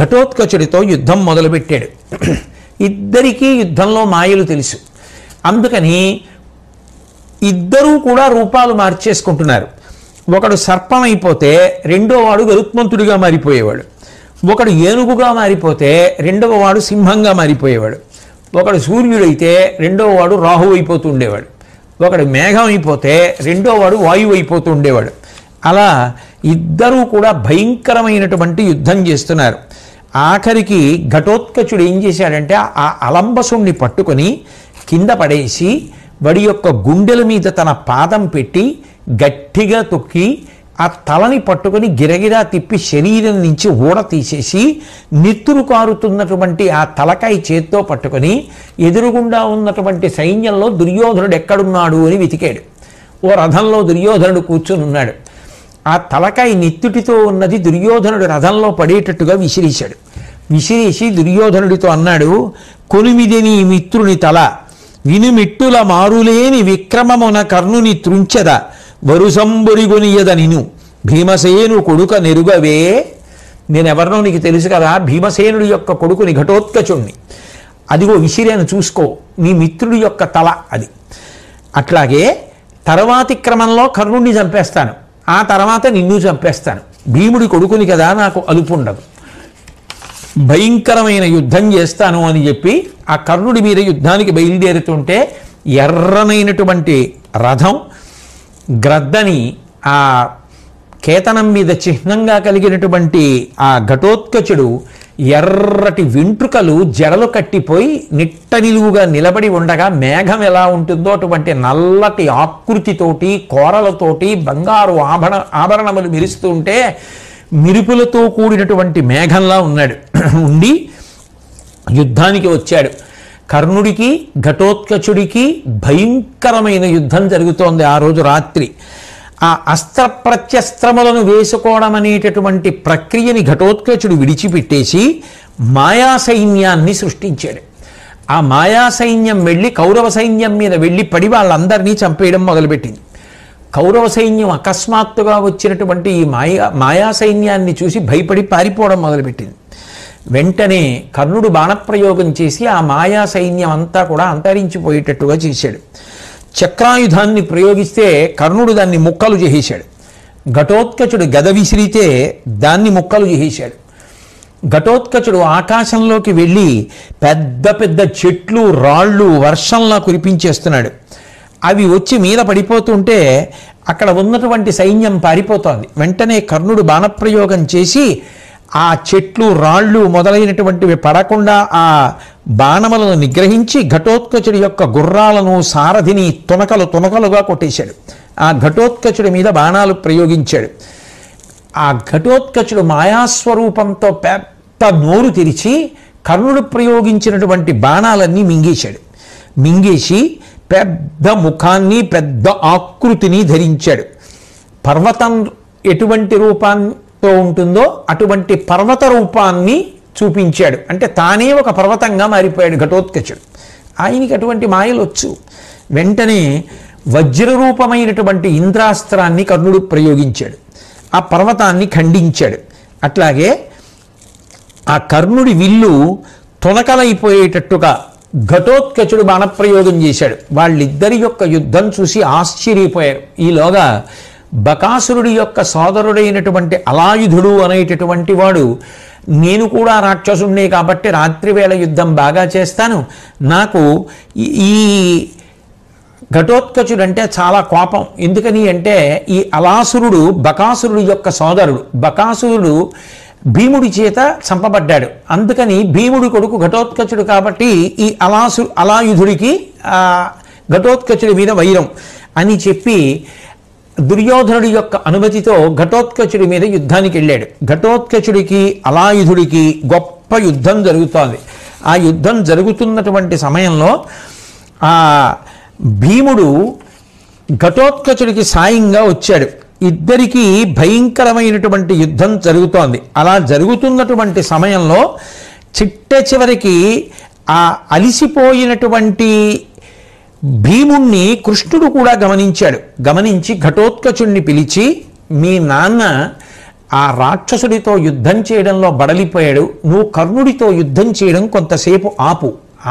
ఘటోత్కచుడితో యుద్ధం మొదలుపెట్టాడు. ఇద్దరికీ యుద్ధంలో మాయలు తెలుసు. అందుకని ఇద్దరూ కూడా రూపాలు మార్చేసుకుంటున్నారు. ఒకడు సర్పం అయిపోతే రెండో వాడు గరుత్మంతుడిగా మారిపోయేవాడు, ఒకడు ఏనుగుగా మారిపోతే రెండవ వాడు సింహంగా మారిపోయేవాడు, ఒకడు సూర్యుడైతే రెండవ వాడు రాహు అయిపోతూ ఉండేవాడు, ఒకడు మేఘం అయిపోతే రెండో వాడు వాయువు అయిపోతూ ఉండేవాడు. అలా ఇద్దరూ కూడా భయంకరమైనటువంటి యుద్ధం చేస్తున్నారు. ఆఖరికి ఘటోత్కచుడు ఏం చేశాడంటే ఆ అలంబసుణ్ణి పట్టుకొని కింద పడేసి వాడి యొక్క గుండెల మీద తన పాదం పెట్టి గట్టిగా తొక్కి ఆ తలని పట్టుకొని గిరగిరా తిప్పి శరీరం నుంచి ఊడ తీసేసి నెత్తురు కారుతున్నటువంటి ఆ తలకాయ చేత్తో పట్టుకొని ఎదురుగుండా ఉన్నటువంటి సైన్యంలో దుర్యోధనుడు ఎక్కడున్నాడు అని వెతికాడు. ఓ రథంలో దుర్యోధనుడు కూర్చొని ఉన్నాడు. ఆ తలకాయ నెత్తుటితో ఉన్నది దుర్యోధనుడు రథంలో పడేటట్టుగా విసిరేశాడు. విసిరేసి దుర్యోధనుడితో అన్నాడు, కొనిమిది నీ మిత్రుని తల వినుమిట్టుల మారులేని విక్రమమున కర్ణుని త్రుంచెద వరుసంబొరిగొనియద నిను భీమసేను కొడుక నెరుగవే. నేనెవరినో నీకు తెలుసు కదా, భీమసేనుడి యొక్క కొడుకుని ఘటోత్కచుణ్ణి. అదిగో విసిరేను చూసుకో, నీ మిత్రుడి యొక్క తల అది. అట్లాగే తర్వాతి క్రమంలో కర్ణుడిని చంపేస్తాను, ఆ తర్వాత నిన్ను చంపేస్తాను. భీముడి కొడుకుని కదా, నాకు అలుపు ఉండదు, భయంకరమైన యుద్ధం చేస్తాను అని చెప్పి ఆ కర్ణుడి మీద యుద్ధానికి బయలుదేరుతుంటే ఎర్రనైనటువంటి రథం గ్రద్దని ఆ కేతనం మీద చిహ్నంగా కలిగినటువంటి ఆ ఘటోత్కచుడు ఎర్రటి వెంట్రుకలు జడలు కట్టిపోయి నిట్ట నిలువుగా నిలబడి ఉండగా మేఘం ఎలా ఉంటుందో అటువంటి నల్లటి ఆకృతితోటి కోరలతోటి బంగారు ఆభరణములు మెరుస్తూ ఉంటే మిరుపులతో కూడినటువంటి మేఘంలా ఉన్నాడు. ఉండి యుద్ధానికి వచ్చాడు. కర్ణుడికి ఘటోత్కచుడికి భయంకరమైన యుద్ధం జరుగుతోంది ఆ రోజు రాత్రి. ఆ అస్త్ర ప్రత్యస్త్రములను వేసుకోవడం అనేటటువంటి ప్రక్రియని ఘటోత్కచుడు విడిచిపెట్టేసి మాయా సైన్యాన్ని సృష్టించాడు. ఆ మాయా సైన్యం వెళ్ళి కౌరవ సైన్యం మీద వెళ్ళి పడి వాళ్ళందరినీ చంపేయడం మొదలుపెట్టింది. కౌరవ సైన్యం అకస్మాత్తుగా వచ్చినటువంటి ఈ మాయా సైన్యాన్ని చూసి భయపడి పారిపోవడం మొదలుపెట్టింది. వెంటనే కర్ణుడు బాణప్రయోగం చేసి ఆ మాయా సైన్యం అంతా కూడా అంతరించిపోయేటట్టుగా చేశాడు. చక్రాయుధాన్ని ప్రయోగిస్తే కర్ణుడు దాన్ని ముక్కలు చేసేశాడు. ఘటోత్కచుడు గద విసిరితే దాన్ని ముక్కలు చేసేశాడు. ఘటోత్కచుడు ఆకాశంలోకి వెళ్ళి పెద్ద పెద్ద చెట్లు రాళ్ళు వర్షంలా కురిపించేస్తున్నాడు. అవి వచ్చి మీద పడిపోతుంటే అక్కడ ఉన్నటువంటి సైన్యం పారిపోతోంది. వెంటనే కర్ణుడు బాణప్రయోగం చేసి ఆ చెట్లు రాళ్ళు మొదలైనటువంటివి పడకుండా ఆ బాణములను నిగ్రహించి ఘటోత్కచుడి యొక్క గుర్రాలను సారథిని తునకలుగా కొట్టేశాడు. ఆ ఘటోత్కచుడి మీద బాణాలు ప్రయోగించాడు. ఆ ఘటోత్కచుడు మాయాస్వరూపంతో పెద్ద నోరు తెరిచి కర్ణుడు ప్రయోగించినటువంటి బాణాలన్నీ మింగేశాడు. మింగేసి పెద్ద ముఖాన్ని పెద్ద ఆకృతిని ధరించాడు. పర్వతం ఎటువంటి రూపంతో ఉంటుందో అటువంటి పర్వత రూపాన్ని చూపించాడు. అంటే తానే ఒక పర్వతంగా మారిపోయాడు ఘటోత్కచుడు. ఆయనకి అటువంటి మాయలు వచ్చు. వెంటనే వజ్రరూపమైనటువంటి ఇంద్రాస్త్రాన్ని కర్ణుడు ప్రయోగించాడు. ఆ పర్వతాన్ని ఖండించాడు. అట్లాగే ఆ కర్ణుడి విల్లు తొనకలైపోయేటట్టుగా ఘటోత్కచుడు బాణప్రయోగం చేశాడు. వాళ్ళిద్దరి యొక్క యుద్ధం చూసి ఆశ్చర్యపోయారు. ఈలోగా బకాసురుడి యొక్క సోదరుడైనటువంటి అలాయుధుడు అనేటటువంటి వాడు, నేను కూడా రాక్షసుడినే కాబట్టి రాత్రివేళ యుద్ధం బాగా చేస్తాను, నాకు ఈ ఘటోత్కచుడు అంటే చాలా కోపం. ఎందుకని అంటే ఈ అలాసురుడు బకాసురుడు యొక్క సోదరుడు. బకాసురుడు భీముడి చేత చంపబడ్డాడు. అందుకని భీముడి కొడుకు ఘటోత్కచుడు కాబట్టి ఈ అలాయుధుడికి ఘటోత్కచుడి మీద వైరం అని చెప్పి దుర్యోధనుడి యొక్క అనుమతితో ఘటోత్కచుడి మీద యుద్ధానికి వెళ్ళాడు. ఘటోత్కచుడికి అలాయుధుడికి గొప్ప యుద్ధం జరుగుతోంది. ఆ యుద్ధం జరుగుతున్నటువంటి సమయంలో ఆ భీముడు ఘటోత్కచుడికి సాయంగా వచ్చాడు. ఇద్దరికీ భయంకరమైనటువంటి యుద్ధం జరుగుతోంది. అలా జరుగుతున్నటువంటి సమయంలో చిట్ట చివరికి ఆ అలిసిపోయినటువంటి భీముణ్ణి కృష్ణుడు కూడా గమనించాడు. గమనించి ఘటోత్కచుడిని పిలిచి, మీ నాన్న ఆ రాక్షసుడితో యుద్ధం చేయడంలో బడలిపోయాడు, నువ్వు కర్ణుడితో యుద్ధం చేయడం కొంతసేపు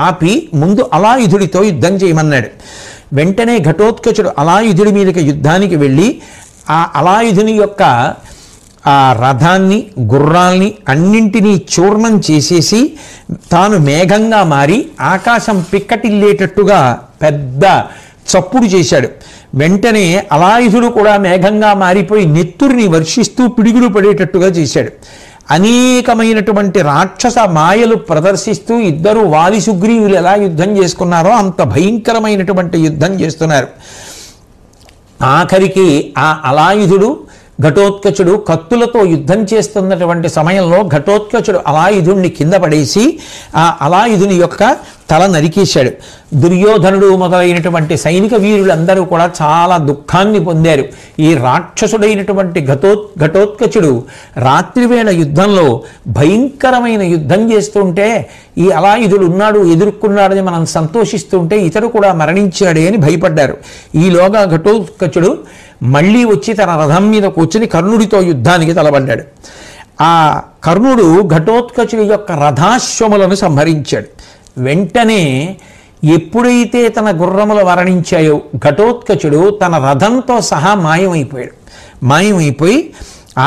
ఆపి ముందు అలాయుధుడితో యుద్ధం చేయమన్నాడు. వెంటనే ఘటోత్కచుడు అలాయుధుడి మీదకి యుద్ధానికి వెళ్ళి ఆ అలాయుధుని యొక్క ఆ రథాన్ని గుర్రాల్ని అన్నింటినీ చూర్ణం చేసేసి తాను మేఘంగా మారి ఆకాశం పిక్కటిల్లేటట్టుగా పెద్ద చప్పుడు చేశాడు. వెంటనే అలాయుధుడు కూడా మేఘంగా మారిపోయి నెత్తురిని వర్షిస్తూ పిడుగులు పడేటట్టుగా చేశాడు. అనేకమైనటువంటి రాక్షస మాయలు ప్రదర్శిస్తూ ఇద్దరు వాలి సుగ్రీవులు ఎలా యుద్ధం చేసుకున్నారో అంత భయంకరమైనటువంటి యుద్ధం చేస్తున్నారు. ఆఖరికి ఆ అలాయుధుడు ఘటోత్కచుడు కత్తులతో యుద్ధం చేస్తున్నటువంటి సమయంలో ఘటోత్కచుడు అలాయుధుడిని కింద పడేసి ఆ అలాయుధుని యొక్క తల నరికేశాడు. దుర్యోధనుడు మొదలైనటువంటి సైనిక వీరులందరూ కూడా చాలా దుఃఖాన్ని పొందారు. ఈ రాక్షసుడైనటువంటి ఘటోత్కచుడు రాత్రివేళ యుద్ధంలో భయంకరమైన యుద్ధం చేస్తుంటే ఈ అలాయుధుడు ఉన్నాడు, ఎదుర్కొన్నాడని మనం సంతోషిస్తుంటే ఇతడు కూడా మరణించాడే అని భయపడ్డారు. ఈలోగా ఘటోత్కచుడు మళ్ళీ వచ్చి తన రథం మీద కూర్చుని కర్ణుడితో యుద్ధానికి తలబడ్డాడు. ఆ కర్ణుడు ఘటోత్కచుడి యొక్క రథాశ్వములను సంహరించాడు. వెంటనే ఎప్పుడైతే తన గుర్రములు మరణించాయో ఘటోత్కచుడు తన రథంతో సహా మాయమైపోయి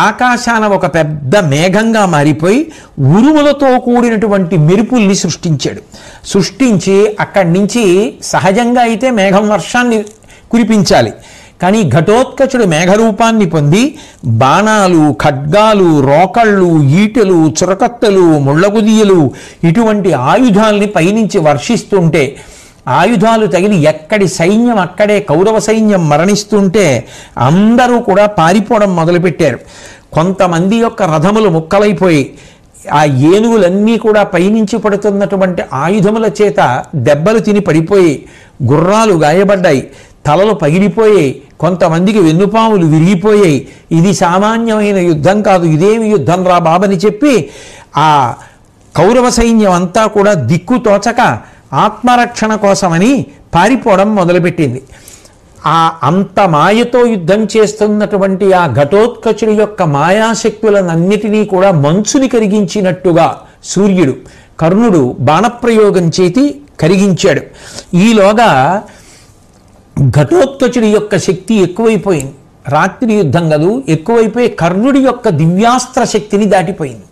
ఆకాశాన ఒక పెద్ద మేఘంగా మారిపోయి ఉరుములతో కూడినటువంటి మెరుపుల్ని సృష్టించి అక్కడి నుంచి సహజంగా అయితే మేఘం వర్షాన్ని కురిపించాలి. కానీ ఘటోత్కచుడు మేఘరూపాన్ని పొంది బాణాలు, ఖడ్గాలు, రోకళ్ళు, ఈటెలు, చురకత్తలు, ముళ్ళగుదియలు ఇటువంటి ఆయుధాల్ని పైనుంచి వర్షిస్తుంటే ఆయుధాలు తగిలి ఎక్కడి సైన్యం అక్కడే కౌరవ సైన్యం మరణిస్తుంటే అందరూ కూడా పారిపోవడం మొదలుపెట్టారు. కొంతమంది యొక్క రథములు ముక్కలైపోయి ఆ ఏనుగులన్నీ కూడా పైనుంచి పడుతున్నటువంటి ఆయుధముల చేత దెబ్బలు తిని పడిపోయి గుర్రాలు గాయపడ్డాయి, తలలు పగిలిపోయాయి, కొంతమందికి వెన్నుపాములు విరిగిపోయాయి. ఇది సామాన్యమైన యుద్ధం కాదు, ఇదేమి యుద్ధం రా బాబని చెప్పి ఆ కౌరవ సైన్యం అంతా కూడా దిక్కు తోచక ఆత్మరక్షణ కోసమని పారిపోవడం మొదలుపెట్టింది. ఆ అంత మాయతో యుద్ధం చేస్తున్నటువంటి ఆ ఘటోత్కచుడి యొక్క మాయాశక్తులనన్నిటినీ కూడా మంచుని కరిగించినట్టుగా సూర్యుడు కర్ణుడు బాణప్రయోగం చేసి కరిగించాడు. ఈలోగా ఘటోత్కచుడి యొక్క శక్తి ఎక్కువైపోయింది. రాత్రి యుద్ధం కదూ, ఎక్కువైపోయి కర్ణుడి యొక్క దివ్యాస్త్ర శక్తిని దాటిపోయింది.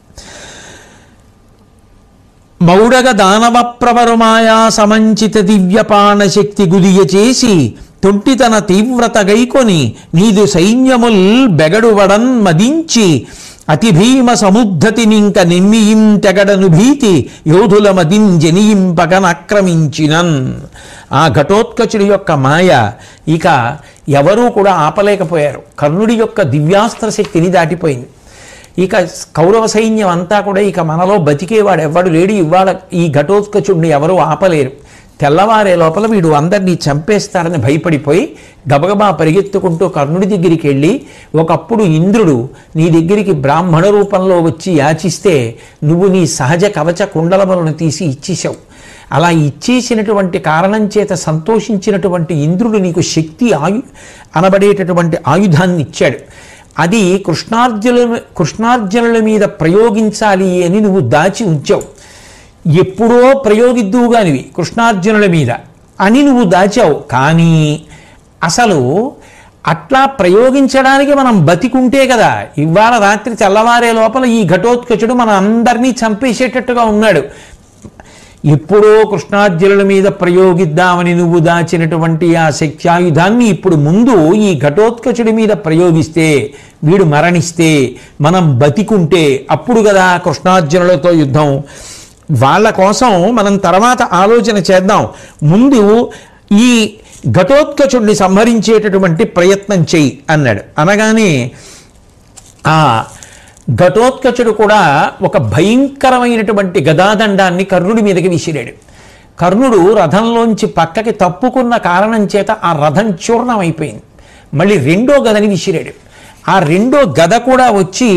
మౌడగ దానవ ప్రవరుమాయా సమంచిత దివ్యపాణ శక్తి గుదియ చేసి తొంటితన తీవ్రత గైకొని నీదు సైన్యముల్ బెగడువడన్ మదించి అతి భీమ సముద్ధతినింక నిమ్మియిం తెగడను భీతి యోధుల మదిం జనియింపగనక్రమించినన్. ఆ ఘటోత్కచుడి యొక్క మాయ ఇక ఎవరూ కూడా ఆపలేకపోయారు. కర్ణుడి యొక్క దివ్యాస్త్ర శక్తిని దాటిపోయింది. ఇక కౌరవ సైన్యం అంతా కూడా ఇక మనలో బతికేవాడు ఎవ్వడు లేడు, ఇవాళ ఈ ఘటోత్కచుడిని ఎవరూ ఆపలేరు. తెల్లవారే లోపల వీడు అందరినీ చంపేస్తారని భయపడిపోయి గబగబా పరిగెత్తుకుంటూ కర్ణుడి దగ్గరికి వెళ్ళి, ఒకప్పుడు ఇంద్రుడు నీ దగ్గరికి బ్రాహ్మణ రూపంలో వచ్చి యాచిస్తే నువ్వు నీ సహజ కవచ కుండలములను తీసి ఇచ్చేశావు. అలా ఇచ్చేసినటువంటి కారణం చేత సంతోషించినటువంటి ఇంద్రుడు నీకు శక్తి అనబడేటటువంటి ఆయుధాన్ని ఇచ్చాడు. అది కృష్ణార్జునుల మీద ప్రయోగించాలి అని నువ్వు దాచి ఉంచావు. ఎప్పుడో ప్రయోగిద్దువుగానివి కృష్ణార్జునుల మీద అని నువ్వు దాచావు. కానీ అసలు అట్లా ప్రయోగించడానికి మనం బతికుంటే కదా, ఇవాళ రాత్రి తెల్లవారే లోపల ఈ ఘటోత్కచుడు మన అందరినీ చంపేసేటట్టుగా ఉన్నాడు. ఎప్పుడో కృష్ణార్జునుల మీద ప్రయోగిద్దామని నువ్వు దాచినటువంటి ఆ శక్త్యాయుధాన్ని ఇప్పుడు ముందు ఈ ఘటోత్కచుడి మీద ప్రయోగిస్తే, వీడు మరణిస్తే, మనం బతికుంటే అప్పుడు కదా కృష్ణార్జునులతో యుద్ధం. వాళ్ళ కోసం మనం తర్వాత ఆలోచన చేద్దాం. ముందు ఈ ఘటోత్కచుడిని సంహరించేటటువంటి ప్రయత్నం చెయ్యి అన్నాడు. అనగానే ఆ ఘటోత్కచుడు కూడా ఒక భయంకరమైనటువంటి గదాదండాన్ని కర్ణుడి మీదకి విసిరాడు. కర్ణుడు రథంలోంచి పక్కకి తప్పుకున్న కారణం చేత ఆ రథం చూర్ణమైపోయింది. మళ్ళీ రెండో గదని విసిరాడు. ఆ రెండో గద కూడా వచ్చి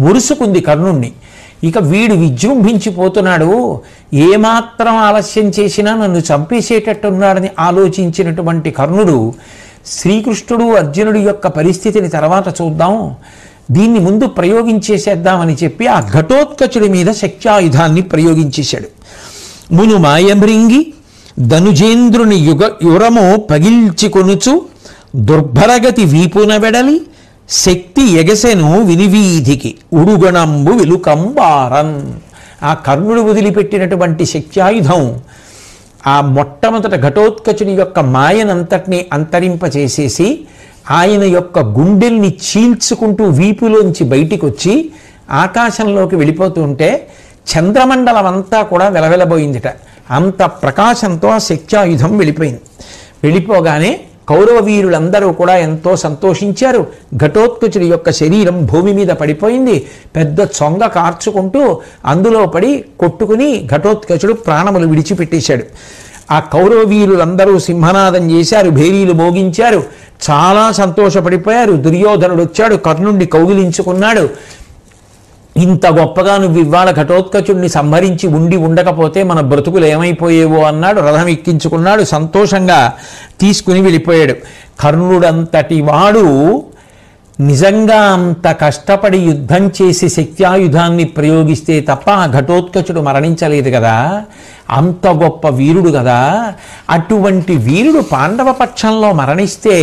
ఉరుసుకుంది కర్ణుణ్ణి. ఇక వీడు విజృంభించిపోతున్నాడు. ఏమాత్రం ఆలస్యం చేసినా నన్ను చంపేసేటట్టున్నాడని ఆలోచించినటువంటి కర్ణుడు శ్రీకృష్ణుడు అర్జునుడి యొక్క పరిస్థితిని తర్వాత చూద్దాం, దీన్ని ముందు ప్రయోగించేసేద్దామని చెప్పి ఆ ఘటోత్కచుడి మీద శక్త్యాయుధాన్ని ప్రయోగించేశాడు. మును మాయమృంగి ధనుజేంద్రుని యురము పగిల్చికొనుచు దుర్భరగతి వీపున వెడలి శక్తి ఎగసెను వినివీధికి ఉడుగణంబు విలుకంబారన్. ఆ కర్ణుడు వదిలిపెట్టినటువంటి శక్త్యాయుధం ఆ మొట్టమొదట ఘటోత్కచుని యొక్క మాయనంతటినీ అంతరింపచేసేసి ఆయన యొక్క గుండెల్ని చీల్చుకుంటూ వీపులోంచి బయటికి వచ్చి ఆకాశంలోకి వెళ్ళిపోతుంటే చంద్రమండలం అంతా కూడా వెలవెలబోయిందిట. అంత ప్రకాశంతో ఆ శక్త్యాయుధం వెళ్ళిపోయింది. వెళ్ళిపోగానే కౌరవ వీరులందరూ కూడా ఎంతో సంతోషించారు. ఘటోత్కచుడి యొక్క శరీరం భూమి మీద పడిపోయింది. పెద్ద చొంగ కార్చుకుంటూ అందులో పడి కొట్టుకుని ఘటోత్కచుడు ప్రాణములు విడిచిపెట్టేశాడు. ఆ కౌరవ వీరులందరూ సింహనాదం చేశారు, భేరీలు మోగించారు, చాలా సంతోషపడిపోయారు. దుర్యోధనుడు వచ్చాడు, కర్ణుణ్ణి కౌగిలించుకున్నాడు. ఇంత గొప్పగా నువ్వు ఇవాళ ఘటోత్కచుడిని సంహరించి ఉండకపోతే మన బ్రతుకులు ఏమైపోయేవో అన్నాడు. రథం ఎక్కించుకున్నాడు, సంతోషంగా తీసుకుని వెళ్ళిపోయాడు. కర్ణుడంతటి వాడు నిజంగా అంత కష్టపడి యుద్ధం చేసి శక్త్యాయుధాన్ని ప్రయోగిస్తే తప్ప ఆ ఘటోత్కచుడు మరణించలేదు కదా, అంత గొప్ప వీరుడు కదా. అటువంటి వీరుడు పాండవ పక్షంలో మరణిస్తే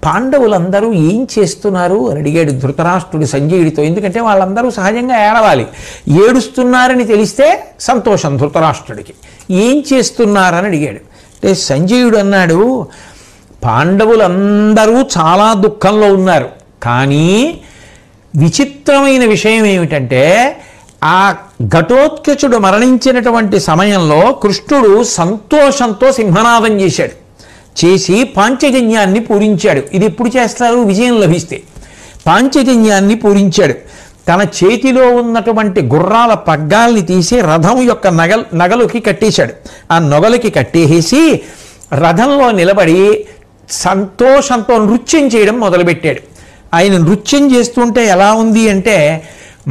పాండవులందరూ ఏం చేస్తున్నారు అని అడిగాడు ధృతరాష్ట్రుడు సంజయుడితో. ఎందుకంటే వాళ్ళందరూ సహజంగా ఏడవాలి, ఏడుస్తున్నారని తెలిస్తే సంతోషం ధృతరాష్ట్రుడికి. ఏం చేస్తున్నారని అడిగాడు. అంటే సంజయుడు అన్నాడు, పాండవులందరూ చాలా దుఃఖంలో ఉన్నారు, కానీ విచిత్రమైన విషయం ఏమిటంటే ఆ ఘటోత్కచుడు మరణించినటువంటి సమయంలో కృష్ణుడు సంతోషంతో సింహనాదం చేశాడు. చేసి పాంచజన్యాన్ని పూరించాడు. ఇది ఎప్పుడు చేస్తారు? విజయం లభిస్తే. పాంచజన్యాన్ని పూరించాడు. తన చేతిలో ఉన్నటువంటి గుర్రాల పగ్గాల్ని తీసి రథం యొక్క నగలుకి కట్టేశాడు. ఆ నొగలకి కట్టేసి రథంలో నిలబడి సంతోషంతో నృత్యం చేయడం మొదలుపెట్టాడు. ఆయన నృత్యం చేస్తుంటే ఎలా ఉంది అంటే,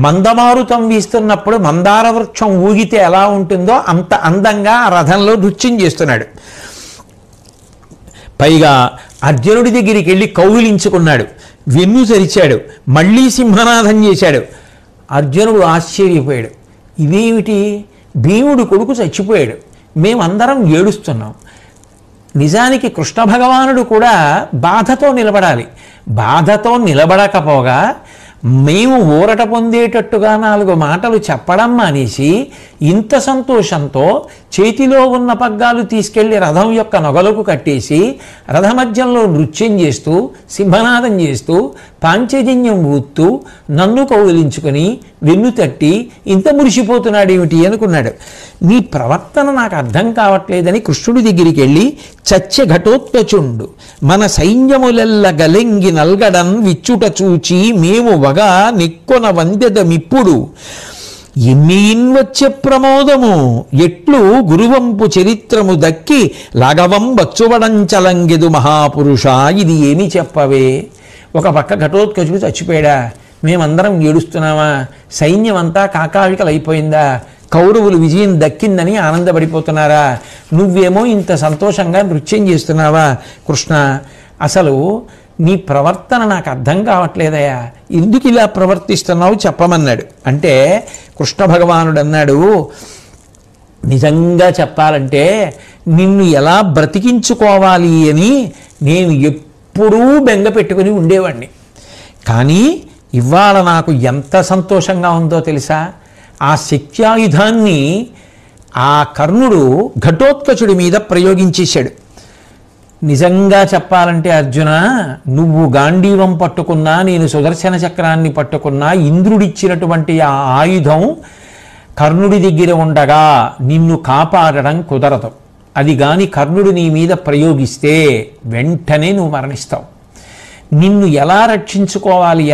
మందమారుతం వీస్తున్నప్పుడు మందార వృక్షం ఊగితే ఎలా ఉంటుందో అంత అందంగా ఆ రథంలో నృత్యం చేస్తున్నాడు. పైగా అర్జునుడి దగ్గరికి వెళ్ళి కౌగిలించుకున్నాడు, వెన్ను చరిచాడు, మళ్ళీ సింహనాదం చేశాడు. అర్జునుడు ఆశ్చర్యపోయాడు. ఇదేమిటి, భీముడు కొడుకు చచ్చిపోయాడు, మేమందరం ఏడుస్తున్నాం, నిజానికి కృష్ణ భగవానుడు కూడా బాధతో నిలబడాలి. బాధతో నిలబడకపోగా మేము ఊరట పొందేటట్టుగా 4 మాటలు చెప్పడం మానేసి ఇంత సంతోషంతో చేతిలో ఉన్న పగ్గాలు తీసుకెళ్లి రథం యొక్క నొగలకు కట్టేసి రథమధ్యంలో నృత్యం చేస్తూ సింహనాదం చేస్తూ పాంచజన్యం ఊత్తూ నన్ను కౌగిలించుకొని వెన్ను తట్టి ఇంత మురిసిపోతున్నాడు ఏమిటి అనుకున్నాడు. నీ ప్రవర్తన నాకు అర్థం కావట్లేదని కృష్ణుడి దగ్గరికి వెళ్ళి చచ్చె ఘటోత్కచుండు మన సైన్యములెల్ల గలెంగి నల్గడన్ విచ్చుట చూచి మేము వగా నిక్కొన వందెదమిప్పుడు ఎమ్మీన్ వచ్చే ప్రమోదము ఎట్లు గురువంపు చరిత్రము దక్కి లాఘవం బచ్చువడంచలంగెదు మహాపురుష ఇది ఏమి చెప్పవే. ఒక పక్క ఘటోత్కచుడు చచ్చిపోయాడా, మేమందరం ఏడుస్తున్నామా, సైన్యం అంతా కాకావికలైపోయిందా, కౌరవులు విజయం దక్కిందని ఆనందపడిపోతున్నారా, నువ్వేమో ఇంత సంతోషంగా నృత్యం చేస్తున్నావా. కృష్ణ, అసలు నీ ప్రవర్తన నాకు అర్థం కావట్లేదయా, ఎందుకు ఇలా ప్రవర్తిస్తున్నావు చెప్పమన్నాడు. అంటే కృష్ణ భగవానుడు అన్నాడు, నిజంగా చెప్పాలంటే నిన్ను ఎలా బ్రతికించుకోవాలి అని నేను ఎప్పుడూ బెంగ పెట్టుకుని ఉండేవాడిని. కానీ ఇవాళ నాకు ఎంత సంతోషంగా ఉందో తెలుసా. ఆ శక్త్యాయుధాన్ని ఆ కర్ణుడు ఘటోత్కచుడి మీద ప్రయోగించేశాడు. నిజంగా చెప్పాలంటే అర్జున, నువ్వు గాంధీవం పట్టుకున్నా, నేను సుదర్శన చక్రాన్ని పట్టుకున్నా, ఇంద్రుడిచ్చినటువంటి ఆ ఆయుధం కర్ణుడి దగ్గర ఉండగా నిన్ను కాపాడడం కుదరదు. అది గాని కర్ణుడు నీ మీద ప్రయోగిస్తే వెంటనే నువ్వు మరణిస్తావు. నిన్ను ఎలా రక్షించుకోవాలి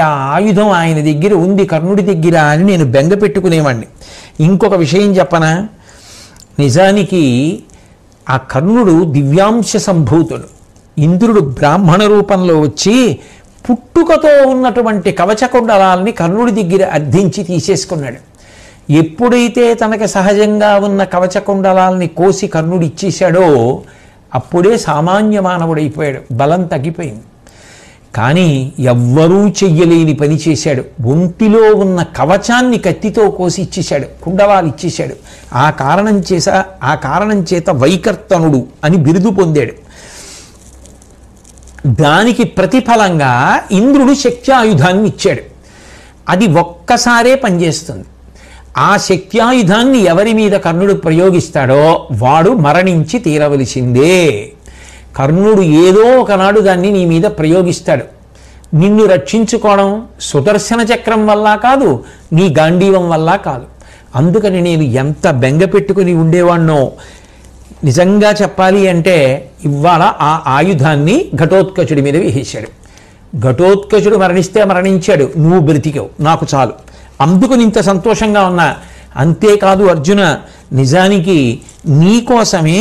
ఆ ఆయుధం ఆయన దగ్గర ఉంది కర్ణుడి దగ్గర అని నేను బెంగ పెట్టుకునేవాడిని. ఇంకొక విషయం చెప్పనా, నిజానికి ఆ కర్ణుడు దివ్యాంశ సంభూతుడు. ఇంద్రుడు బ్రాహ్మణ రూపంలో వచ్చి పుట్టుకతో ఉన్నటువంటి కవచకుండలాల్ని కర్ణుడి దగ్గర అర్థించి తీసేసుకున్నాడు. ఎప్పుడైతే తనకి సహజంగా ఉన్న కవచకుండలాల్ని కోసి కర్ణుడు ఇచ్చేశాడో అప్పుడే సామాన్య మానవుడైపోయాడు, బలం తగ్గిపోయింది. కానీ ఎవ్వరూ చెయ్యలేని పని చేశాడు. ఒంటిలో ఉన్న కవచాన్ని కత్తితో కోసి ఇచ్చేశాడు, కుండలాలు ఇచ్చేశాడు. ఆ కారణం చేత వైకర్తనుడు అని బిరుదు పొందాడు. దానికి ప్రతిఫలంగా ఇంద్రుడు శక్త్యాయుధాన్ని ఇచ్చాడు. అది ఒక్కసారే పనిచేస్తుంది. ఆ శక్త్యాయుధాన్ని ఎవరి మీద కర్ణుడు ప్రయోగిస్తాడో వాడు మరణించి తీరవలసిందే. కర్ణుడు ఏదో ఒకనాడు దాన్ని నీ మీద ప్రయోగిస్తాడు. నిన్ను రక్షించుకోవడం సుదర్శన చక్రం వల్ల కాదు, నీ గాంధీవం వల్ల కాదు. అందుకని నేను ఎంత బెంగ పెట్టుకుని ఉండేవాణ్ణో. నిజంగా చెప్పాలి అంటే ఇవాళ ఆ ఆయుధాన్ని ఘటోత్కచుడి మీద వేసేశాడు. ఘటోత్కచుడు మరణిస్తే మరణించాడు, నువ్వు బ్రతికావు, నాకు చాలు. అందుకు ఇంత సంతోషంగా ఉన్నా. అంతేకాదు అర్జున, నిజానికి నీకోసమే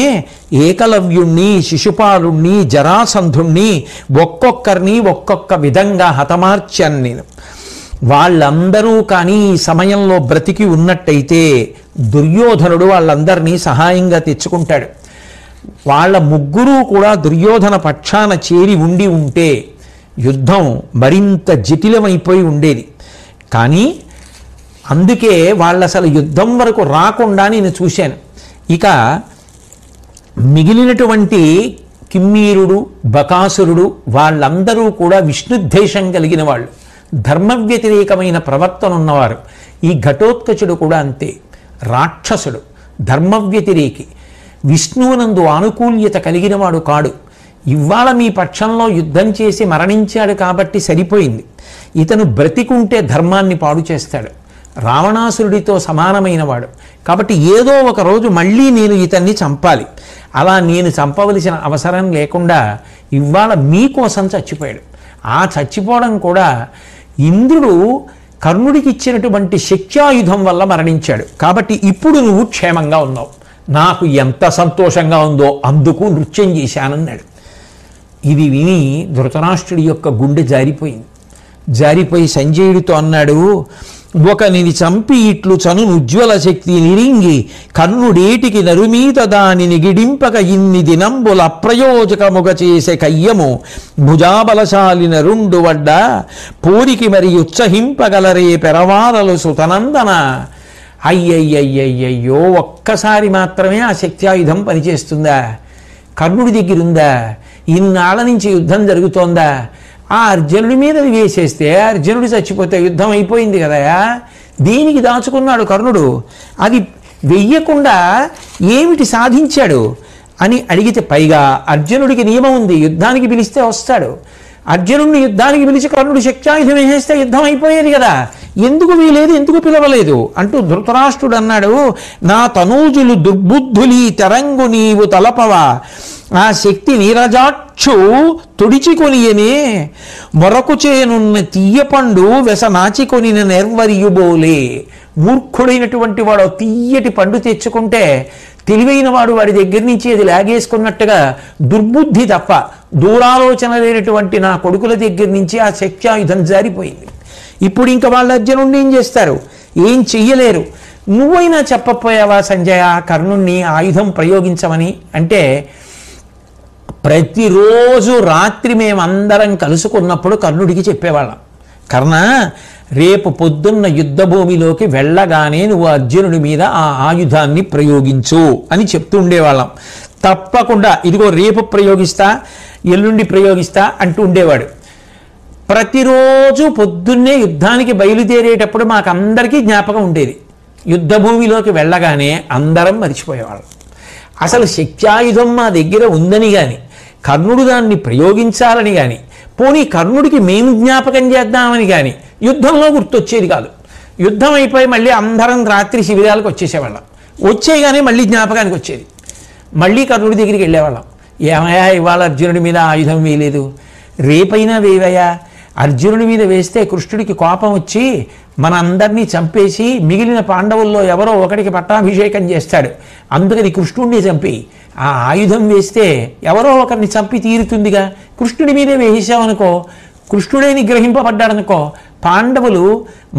ఏకలవ్యుణ్ణి, శిశుపాలుణ్ణి, జరాసంధుణ్ణి ఒక్కొక్కరిని ఒక్కొక్క విధంగా హతమార్చాను నేను. వాళ్ళందరూ కానీ ఈ సమయంలో బ్రతికి ఉన్నట్టయితే దుర్యోధనుడు వాళ్ళందరినీ సహాయంగా తెచ్చుకుంటాడు. వాళ్ళ ముగ్గురు కూడా దుర్యోధన పక్షాన చేరి ఉంటే యుద్ధం మరింత జటిలమైపోయి ఉండేది. కానీ అందుకే వాళ్ళు అసలు యుద్ధం వరకు రాకుండా నేను చూశాను. ఇక మిగిలినటువంటి కిమ్మీరుడు, బకాసురుడు వాళ్ళందరూ కూడా విష్ణుద్వేషం కలిగిన వాళ్ళు, ధర్మ వ్యతిరేకమైన ప్రవర్తన ఉన్నవారు. ఈ ఘటోత్కచుడు కూడా అంతే, రాక్షసుడు, ధర్మ వ్యతిరేకి, విష్ణువునందు ఆనుకూల్యత కలిగినవాడు కాడు. ఇవాళ మీ పక్షంలో యుద్ధం చేసి మరణించాడు కాబట్టి సరిపోయింది. ఇతను బ్రతికుంటే ధర్మాన్ని పాడు చేస్తాడు, రావణాసురుడితో సమానమైన వాడు. కాబట్టి ఏదో ఒక రోజు మళ్ళీ నేను ఇతన్ని చంపాలి. అలా నేను చంపవలసిన అవసరం లేకుండా ఇవాళ మీకోసం చచ్చిపోయాడు. ఆ చచ్చిపోవడం కూడా ఇంద్రుడు కర్ణుడికి ఇచ్చినటువంటి శక్త్యాయుధం వల్ల మరణించాడు. కాబట్టి ఇప్పుడు నువ్వు క్షేమంగా ఉన్నావు, నాకు ఎంత సంతోషంగా ఉందో అందుకు నృత్యం చేశానన్నాడు. ఇది విని ధృతరాష్ట్రుడి యొక్క గుండె జారిపోయి సంజయుడితో అన్నాడు, ఒకనిని చంపి ఇట్లు చను ఉజ్వల శక్తి నిరింగి కర్ణుడేటికి నరుమీత దానిని గిడింపక ఇన్ని దినంబుల అప్రయోజకముగ చేసే కయ్యము భుజాబలశాలి నరుండు వడ్డ పోరికి మరి ఉత్సహింపగలరే పెరవారలు సుతనందన. అయ్యయ్యయ్యయ్యో, ఒక్కసారి మాత్రమే ఆ శక్త్యాయుధం పనిచేస్తుందా? కర్ణుడి దగ్గర ఉందా? ఇన్నాళ్ళ నుంచి యుద్ధం జరుగుతోందా? ఆ అర్జునుడి మీద వేసేస్తే అర్జునుడు చచ్చిపోతే యుద్ధం అయిపోయింది కదయా, దీనికి దాచుకున్నాడు కర్ణుడు. అది వెయ్యకుండా ఏమిటి సాధించాడు అని అడిగితే, పైగా అర్జునుడికి నియమం ఉంది, యుద్ధానికి పిలిస్తే వస్తాడు. అర్జునుడిని యుద్ధానికి పిలిచి కర్ణుడు శక్త్యాయుధం వేసేస్తే యుద్ధం అయిపోయేది కదా, ఎందుకు వీలేదు, ఎందుకు పిలవలేదు అంటూ ధృతరాష్ట్రుడు అన్నాడు, నా తనూజులు దుర్బుద్ధులి తెరంగు నీవు తలపవా, ఆ శక్తి నీరజాక్షు తుడిచికొనియనే, మొరకు చేనున్న తీయపండు వెస నాచికొనిన నిర్వర్యుబోలే. మూర్ఖుడైనటువంటి వాడు తీయటి పండు తెచ్చుకుంటే తెలివైన వాడు వాడి దగ్గర నుంచి అది లాగేసుకున్నట్టుగా దుర్బుద్ధి తప్ప దూరాలోచన లేనటువంటి నా కొడుకుల దగ్గర నుంచి ఆ శక్త్యాయుధం జారిపోయింది. ఇప్పుడు ఇంకా వాళ్ళ అర్జునుడిని ఏం చేస్తారు? ఏం చెయ్యలేరు. నువ్వైనా చెప్పపోయావా సంజయ కర్ణుణ్ణి ఆయుధం ప్రయోగించమని? అంటే ప్రతిరోజు రాత్రి మేమందరం కలుసుకున్నప్పుడు కర్ణుడికి చెప్పేవాళ్ళం, కర్ణ రేపు పొద్దున్న యుద్ధభూమిలోకి వెళ్ళగానే నువ్వు అర్జునుడి మీద ఆ ఆయుధాన్ని ప్రయోగించు అని చెప్తూ ఉండేవాళ్ళం. తప్పకుండా ఇదిగో రేపు ప్రయోగిస్తా, ఎల్లుండి ప్రయోగిస్తా అంటూ ఉండేవాడు. ప్రతిరోజు పొద్దున్నే యుద్ధానికి బయలుదేరేటప్పుడు మాకందరికీ జ్ఞాపకం ఉండేది. యుద్ధభూమిలోకి వెళ్ళగానే అందరం మరిచిపోయేవాళ్ళం. అసలు శక్త్యాయుధం మా దగ్గర ఉందని కానీ, కర్ణుడు దాన్ని ప్రయోగించాలని కానీ, పోనీ కర్ణుడికి మేము జ్ఞాపకం చేద్దామని కానీ యుద్ధంలో గుర్తొచ్చేది కాదు. యుద్ధం అయిపోయి మళ్ళీ అందరం రాత్రి శిబిరాలకు వచ్చేసేవాళ్ళం. వచ్చేయగానే మళ్ళీ జ్ఞాపకానికి వచ్చేది. మళ్ళీ కర్ణుడి దగ్గరికి వెళ్ళేవాళ్ళం. ఏమయ్యా ఇవాళ అర్జునుడి మీద ఆయుధం వేయలేదు, రేపైనా వేవయ్యా. అర్జునుడి మీద వేస్తే కృష్ణుడికి కోపం వచ్చి మన అందరినీ చంపేసి మిగిలిన పాండవుల్లో ఎవరో ఒకడికి పట్టాభిషేకం చేస్తాడు, అందుకని కృష్ణుడిని చంపి ఆ ఆయుధం వేస్తే ఎవరో ఒకరిని చంపి తీరుతుందిగా. కృష్ణుడి మీదే వేసామనుకో, కృష్ణుడే నిగ్రహింపబడ్డాడనుకో, పాండవులు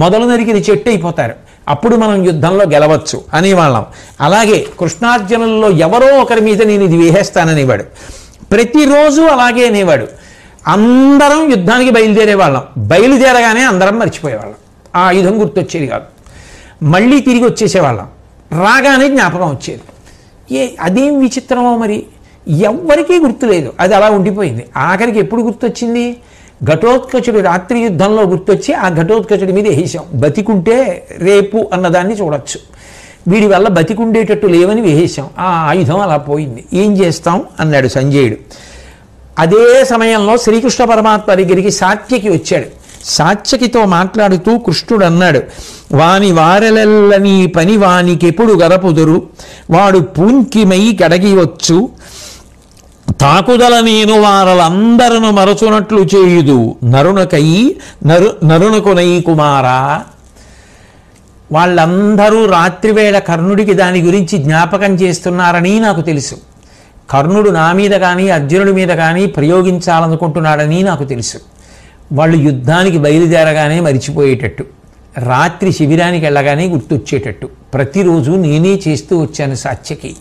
మొదలు నరికిన చెట్టు అయిపోతారు, అప్పుడు మనం యుద్ధంలో గెలవచ్చు అనేవాళ్ళం. అలాగే కృష్ణార్జునుల్లో ఎవరో ఒకరి మీద నేను ఇది వేసేస్తాననేవాడు. ప్రతిరోజు అలాగే అనేవాడు. అందరం యుద్ధానికి బయలుదేరేవాళ్ళం. బయలుదేరగానే అందరం మర్చిపోయేవాళ్ళం, ఆ ఆయుధం గుర్తొచ్చేది కాదు. మళ్ళీ తిరిగి వచ్చేసేవాళ్ళం, రాగానే జ్ఞాపకం వచ్చేది. అదేం విచిత్రమో మరి, ఎవ్వరికీ గుర్తులేదు, అది అలా ఉండిపోయింది. ఆఖరికి ఎప్పుడు గుర్తొచ్చింది? ఘటోత్కచుడి రాత్రి యుద్ధంలో గుర్తొచ్చి ఆ ఘటోత్కచుడి మీద వేసేసాం. బతికుంటే రేపు అన్నదాన్ని చూడొచ్చు, వీడి వల్ల బతికుండేటట్టు లేవని వేసేసాం. ఆ ఆయుధం అలా పోయింది. ఏం చేస్తాం అన్నాడు సంజయుడు. అదే సమయంలో శ్రీకృష్ణ పరమాత్మ దగ్గరికి సాత్యకి వచ్చాడు. సాత్యకితో మాట్లాడుతూ కృష్ణుడు అన్నాడు, వాని వారెలెల్లని పని వానికెప్పుడు గరపుదురు, వాడు పూంకిమై కడగివచ్చు, తాకుదల నేను వారలందరను మరచునట్లు చేయుదు, నరునకునై కుమారా. వాళ్ళందరూ రాత్రివేళ కర్ణుడికి దాని గురించి జ్ఞాపకం చేస్తున్నారని నాకు తెలుసు. కర్ణుడు నా మీద కానీ అర్జునుడి మీద కానీ ప్రయోగించాలనుకుంటున్నాడని నాకు తెలుసు. వాళ్ళు యుద్ధానికి బయలుదేరగానే మరిచిపోయేటట్టు, రాత్రి శిబిరానికి వెళ్ళగానే గుర్తొచ్చేటట్టు ప్రతిరోజు నేనే చేస్తూ వచ్చాను సాత్యకి.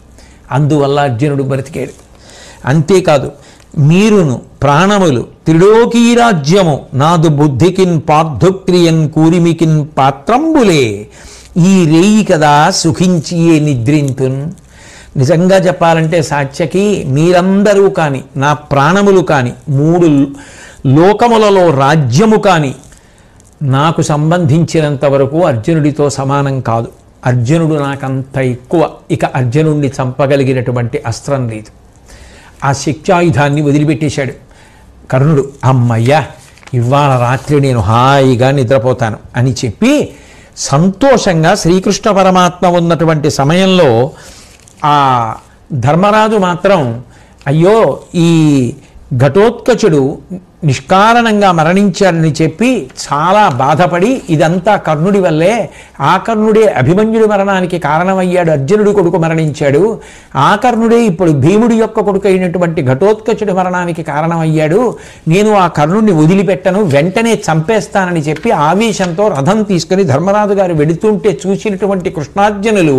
అందువల్ల అర్జునుడు బ్రతికాడు. అంతేకాదు, మీరును ప్రాణములు త్రిలోకీరాజ్యము నాదు బుద్ధికిన్ పార్థుక్రియన్ కూరిమికిన్ పాత్రంబులే, ఈ రేయి కదా సుఖించి ఏ నిద్రింతున్. నిజంగా చెప్పాలంటే సాత్యకి మీరందరూ కానీ, నా ప్రాణములు కానీ, 3 లోకములలో రాజ్యము కానీ నాకు సంబంధించినంత వరకు అర్జునుడితో సమానం కాదు. అర్జునుడు నాకంత ఎక్కువ. ఇక అర్జునుడిని చంపగలిగినటువంటి అస్త్రం లేదు. ఆ శక్త్యాయుధాన్ని వదిలిపెట్టేశాడు కర్ణుడు. అమ్మయ్యా, ఇవాళ రాత్రి నేను హాయిగా నిద్రపోతాను అని చెప్పి సంతోషంగా శ్రీకృష్ణ పరమాత్మ ఉన్నటువంటి సమయంలో ఆ ధర్మరాజు మాత్రం అయ్యో ఈ ఘటోత్కచుడు నిష్కారణంగా మరణించాడని చెప్పి చాలా బాధపడి, ఇదంతా కర్ణుడి వల్లే, ఆ కర్ణుడే అభిమన్యుడి మరణానికి కారణమయ్యాడు, అర్జునుడి కొడుకు మరణించాడు, ఆ కర్ణుడే ఇప్పుడు భీముడి యొక్క కొడుకు అయినటువంటి ఘటోత్కచుడి మరణానికి కారణమయ్యాడు, నేను ఆ కర్ణుడిని వదిలిపెట్టను, వెంటనే చంపేస్తానని చెప్పి ఆవేశంతో రథం తీసుకుని ధర్మరాజు గారు వెడుతుంటే చూసినటువంటి కృష్ణార్జునులు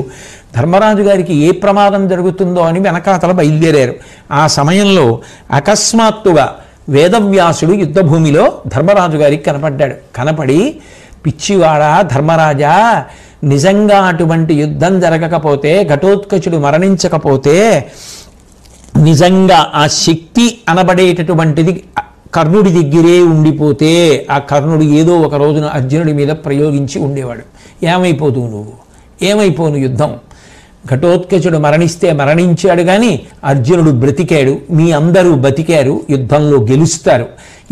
ధర్మరాజు గారికి ఏ ప్రమాదం జరుగుతుందో అని వెనకాతల బయలుదేరారు. ఆ సమయంలో అకస్మాత్తుగా వేదవ్యాసుడు యుద్ధభూమిలో ధర్మరాజు గారికి కనపడ్డాడు. కనపడి, పిచ్చివాడా ధర్మరాజా, నిజంగా అటువంటి యుద్ధం జరగకపోతే, ఘటోత్కచుడు మరణించకపోతే నిజంగా ఆ శక్తి అనబడేటటువంటిది కర్ణుడి దగ్గరే ఉండిపోతే ఆ కర్ణుడు ఏదో ఒక రోజున అర్జునుడి మీద ప్రయోగించి ఉండేవాడు. ఏమైపోతువు నువ్వు, ఏమైపోను యుద్ధం. ఘటోత్కచుడు మరణిస్తే మరణించాడు కానీ అర్జునుడు బ్రతికాడు, మీ అందరూ బతికారు, యుద్ధంలో గెలుస్తారు.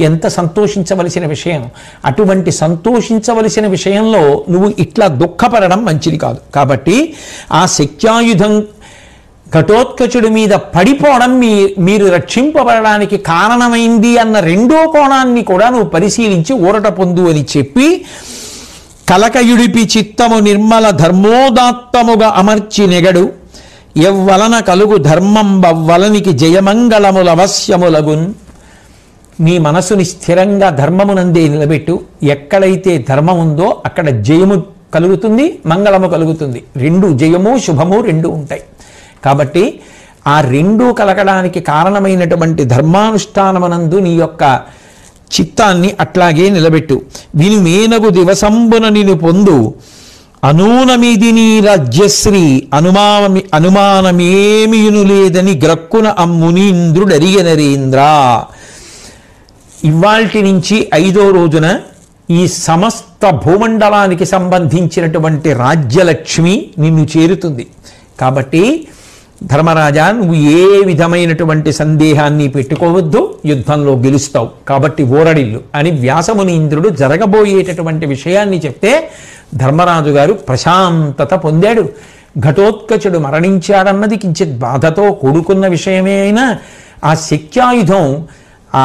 ఎంత సంతోషించవలసిన విషయం. అటువంటి సంతోషించవలసిన విషయంలో నువ్వు ఇట్లా దుఃఖపడడం మంచిది కాదు. కాబట్టి ఆ శక్త్యాయుధం ఘటోత్కచుడి మీద పడిపోవడం మీరు రక్షింపబడడానికి కారణమైంది అన్న రెండో కోణాన్ని కూడా నువ్వు పరిశీలించి ఊరట పొందు అని చెప్పి, కలకయుడిపి చిత్తము నిర్మల ధర్మోదాత్తముగా అమర్చి నెగడు, ఎవ్వలన కలుగు ధర్మం బవ్వలనికి జయమంగళముల అవశ్యములగున్. నీ మనసుని స్థిరంగా ధర్మమునందే నిలబెట్టు. ఎక్కడైతే ధర్మం ఉందో అక్కడ జయము కలుగుతుంది, మంగళము కలుగుతుంది. రెండు, జయము శుభము రెండు ఉంటాయి. కాబట్టి ఆ రెండు కలగడానికి కారణమైనటువంటి ధర్మానుష్ఠానమనందు నీ యొక్క చిత్తాన్ని అట్లాగే నిలబెట్టు. విని మేనగు దివసంబున నిను పొందు, అనూనమిది నీ రాజ్యశ్రీ అనుమానమేమియును లేదని గ్రక్కున అమ్మునీంద్రుడరిగనరేంద్ర. ఇవాల్టి నుంచి 5వ రోజున ఈ సమస్త భూమండలానికి సంబంధించినటువంటి రాజ్యలక్ష్మి నిన్ను చేరుతుంది. కాబట్టి ధర్మరాజా, నువ్వు ఏ విధమైనటువంటి సందేహాన్ని పెట్టుకోవద్దు, యుద్ధంలో గెలుస్తావు. కాబట్టి ఓరడిల్లు అని వ్యాసమునీంద్రుడు జరగబోయేటటువంటి విషయాన్ని చెప్తే ధర్మరాజు గారు ప్రశాంతత పొందాడు. ఘటోత్కచుడు మరణించాడన్నది కించిత్ బాధతో కూడుకున్న విషయమే అయినా ఆ శక్త్యాయుధం ఆ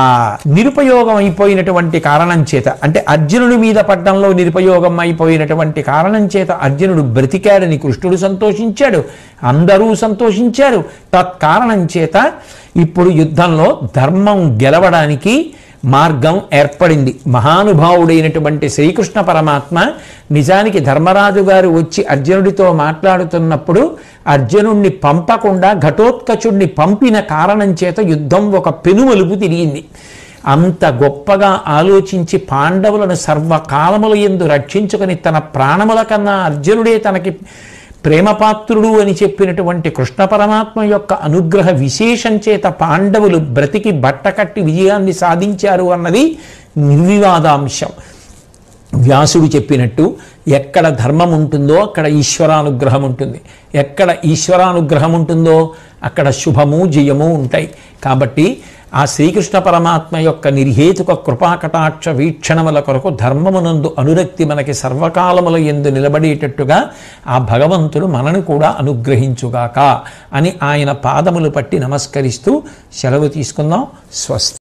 నిరుపయోగం అయిపోయినటువంటి కారణం చేత, అంటే అర్జునుడి మీద పడ్డంలో నిరుపయోగం అయిపోయినటువంటి కారణం చేత అర్జునుడు బ్రతికాడని కృష్ణుడు సంతోషించాడు, అందరూ సంతోషించారు. తత్కారణం చేత ఇప్పుడు యుద్ధంలో ధర్మం గెలవడానికి మార్గం ఏర్పడింది. మహానుభావుడైనటువంటి శ్రీకృష్ణ పరమాత్మ నిజానికి ధర్మరాజు గారు వచ్చి అర్జునుడితో మాట్లాడుతున్నప్పుడు అర్జునుడిని పంపకుండా ఘటోత్కచుడిని పంపిన కారణం చేత యుద్ధం ఒక పెనుమలుపు తిరిగింది. అంత గొప్పగా ఆలోచించి పాండవులను సర్వకాలముల యందు రక్షించుకొని తన ప్రాణముల కన్నా అర్జునుడే తనకి ప్రేమపాత్రుడు అని చెప్పినటువంటి కృష్ణ పరమాత్మ యొక్క అనుగ్రహ విశేషం చేత పాండవులు బ్రతికి బట్టకట్టి విజయాన్ని సాధించారు అన్నది నిర్వివాదాంశం. వ్యాసుడు చెప్పినట్టు ఎక్కడ ధర్మం ఉంటుందో అక్కడ ఈశ్వరానుగ్రహం ఉంటుంది, ఎక్కడ ఈశ్వరానుగ్రహం ఉంటుందో అక్కడ శుభము జయము ఉంటాయి. కాబట్టి ఆ శ్రీకృష్ణ పరమాత్మ యొక్క నిర్హేతుక కృపాకటాక్ష వీక్షణముల కొరకు ధర్మమునందు అనురక్తి మనకి సర్వకాలముల యందు నిలబడేటట్టుగా ఆ భగవంతుడు మనను కూడా అనుగ్రహించుగాక అని ఆయన పాదములు పట్టి నమస్కరిస్తూ సెలవు తీసుకుందాం. స్వస్తి.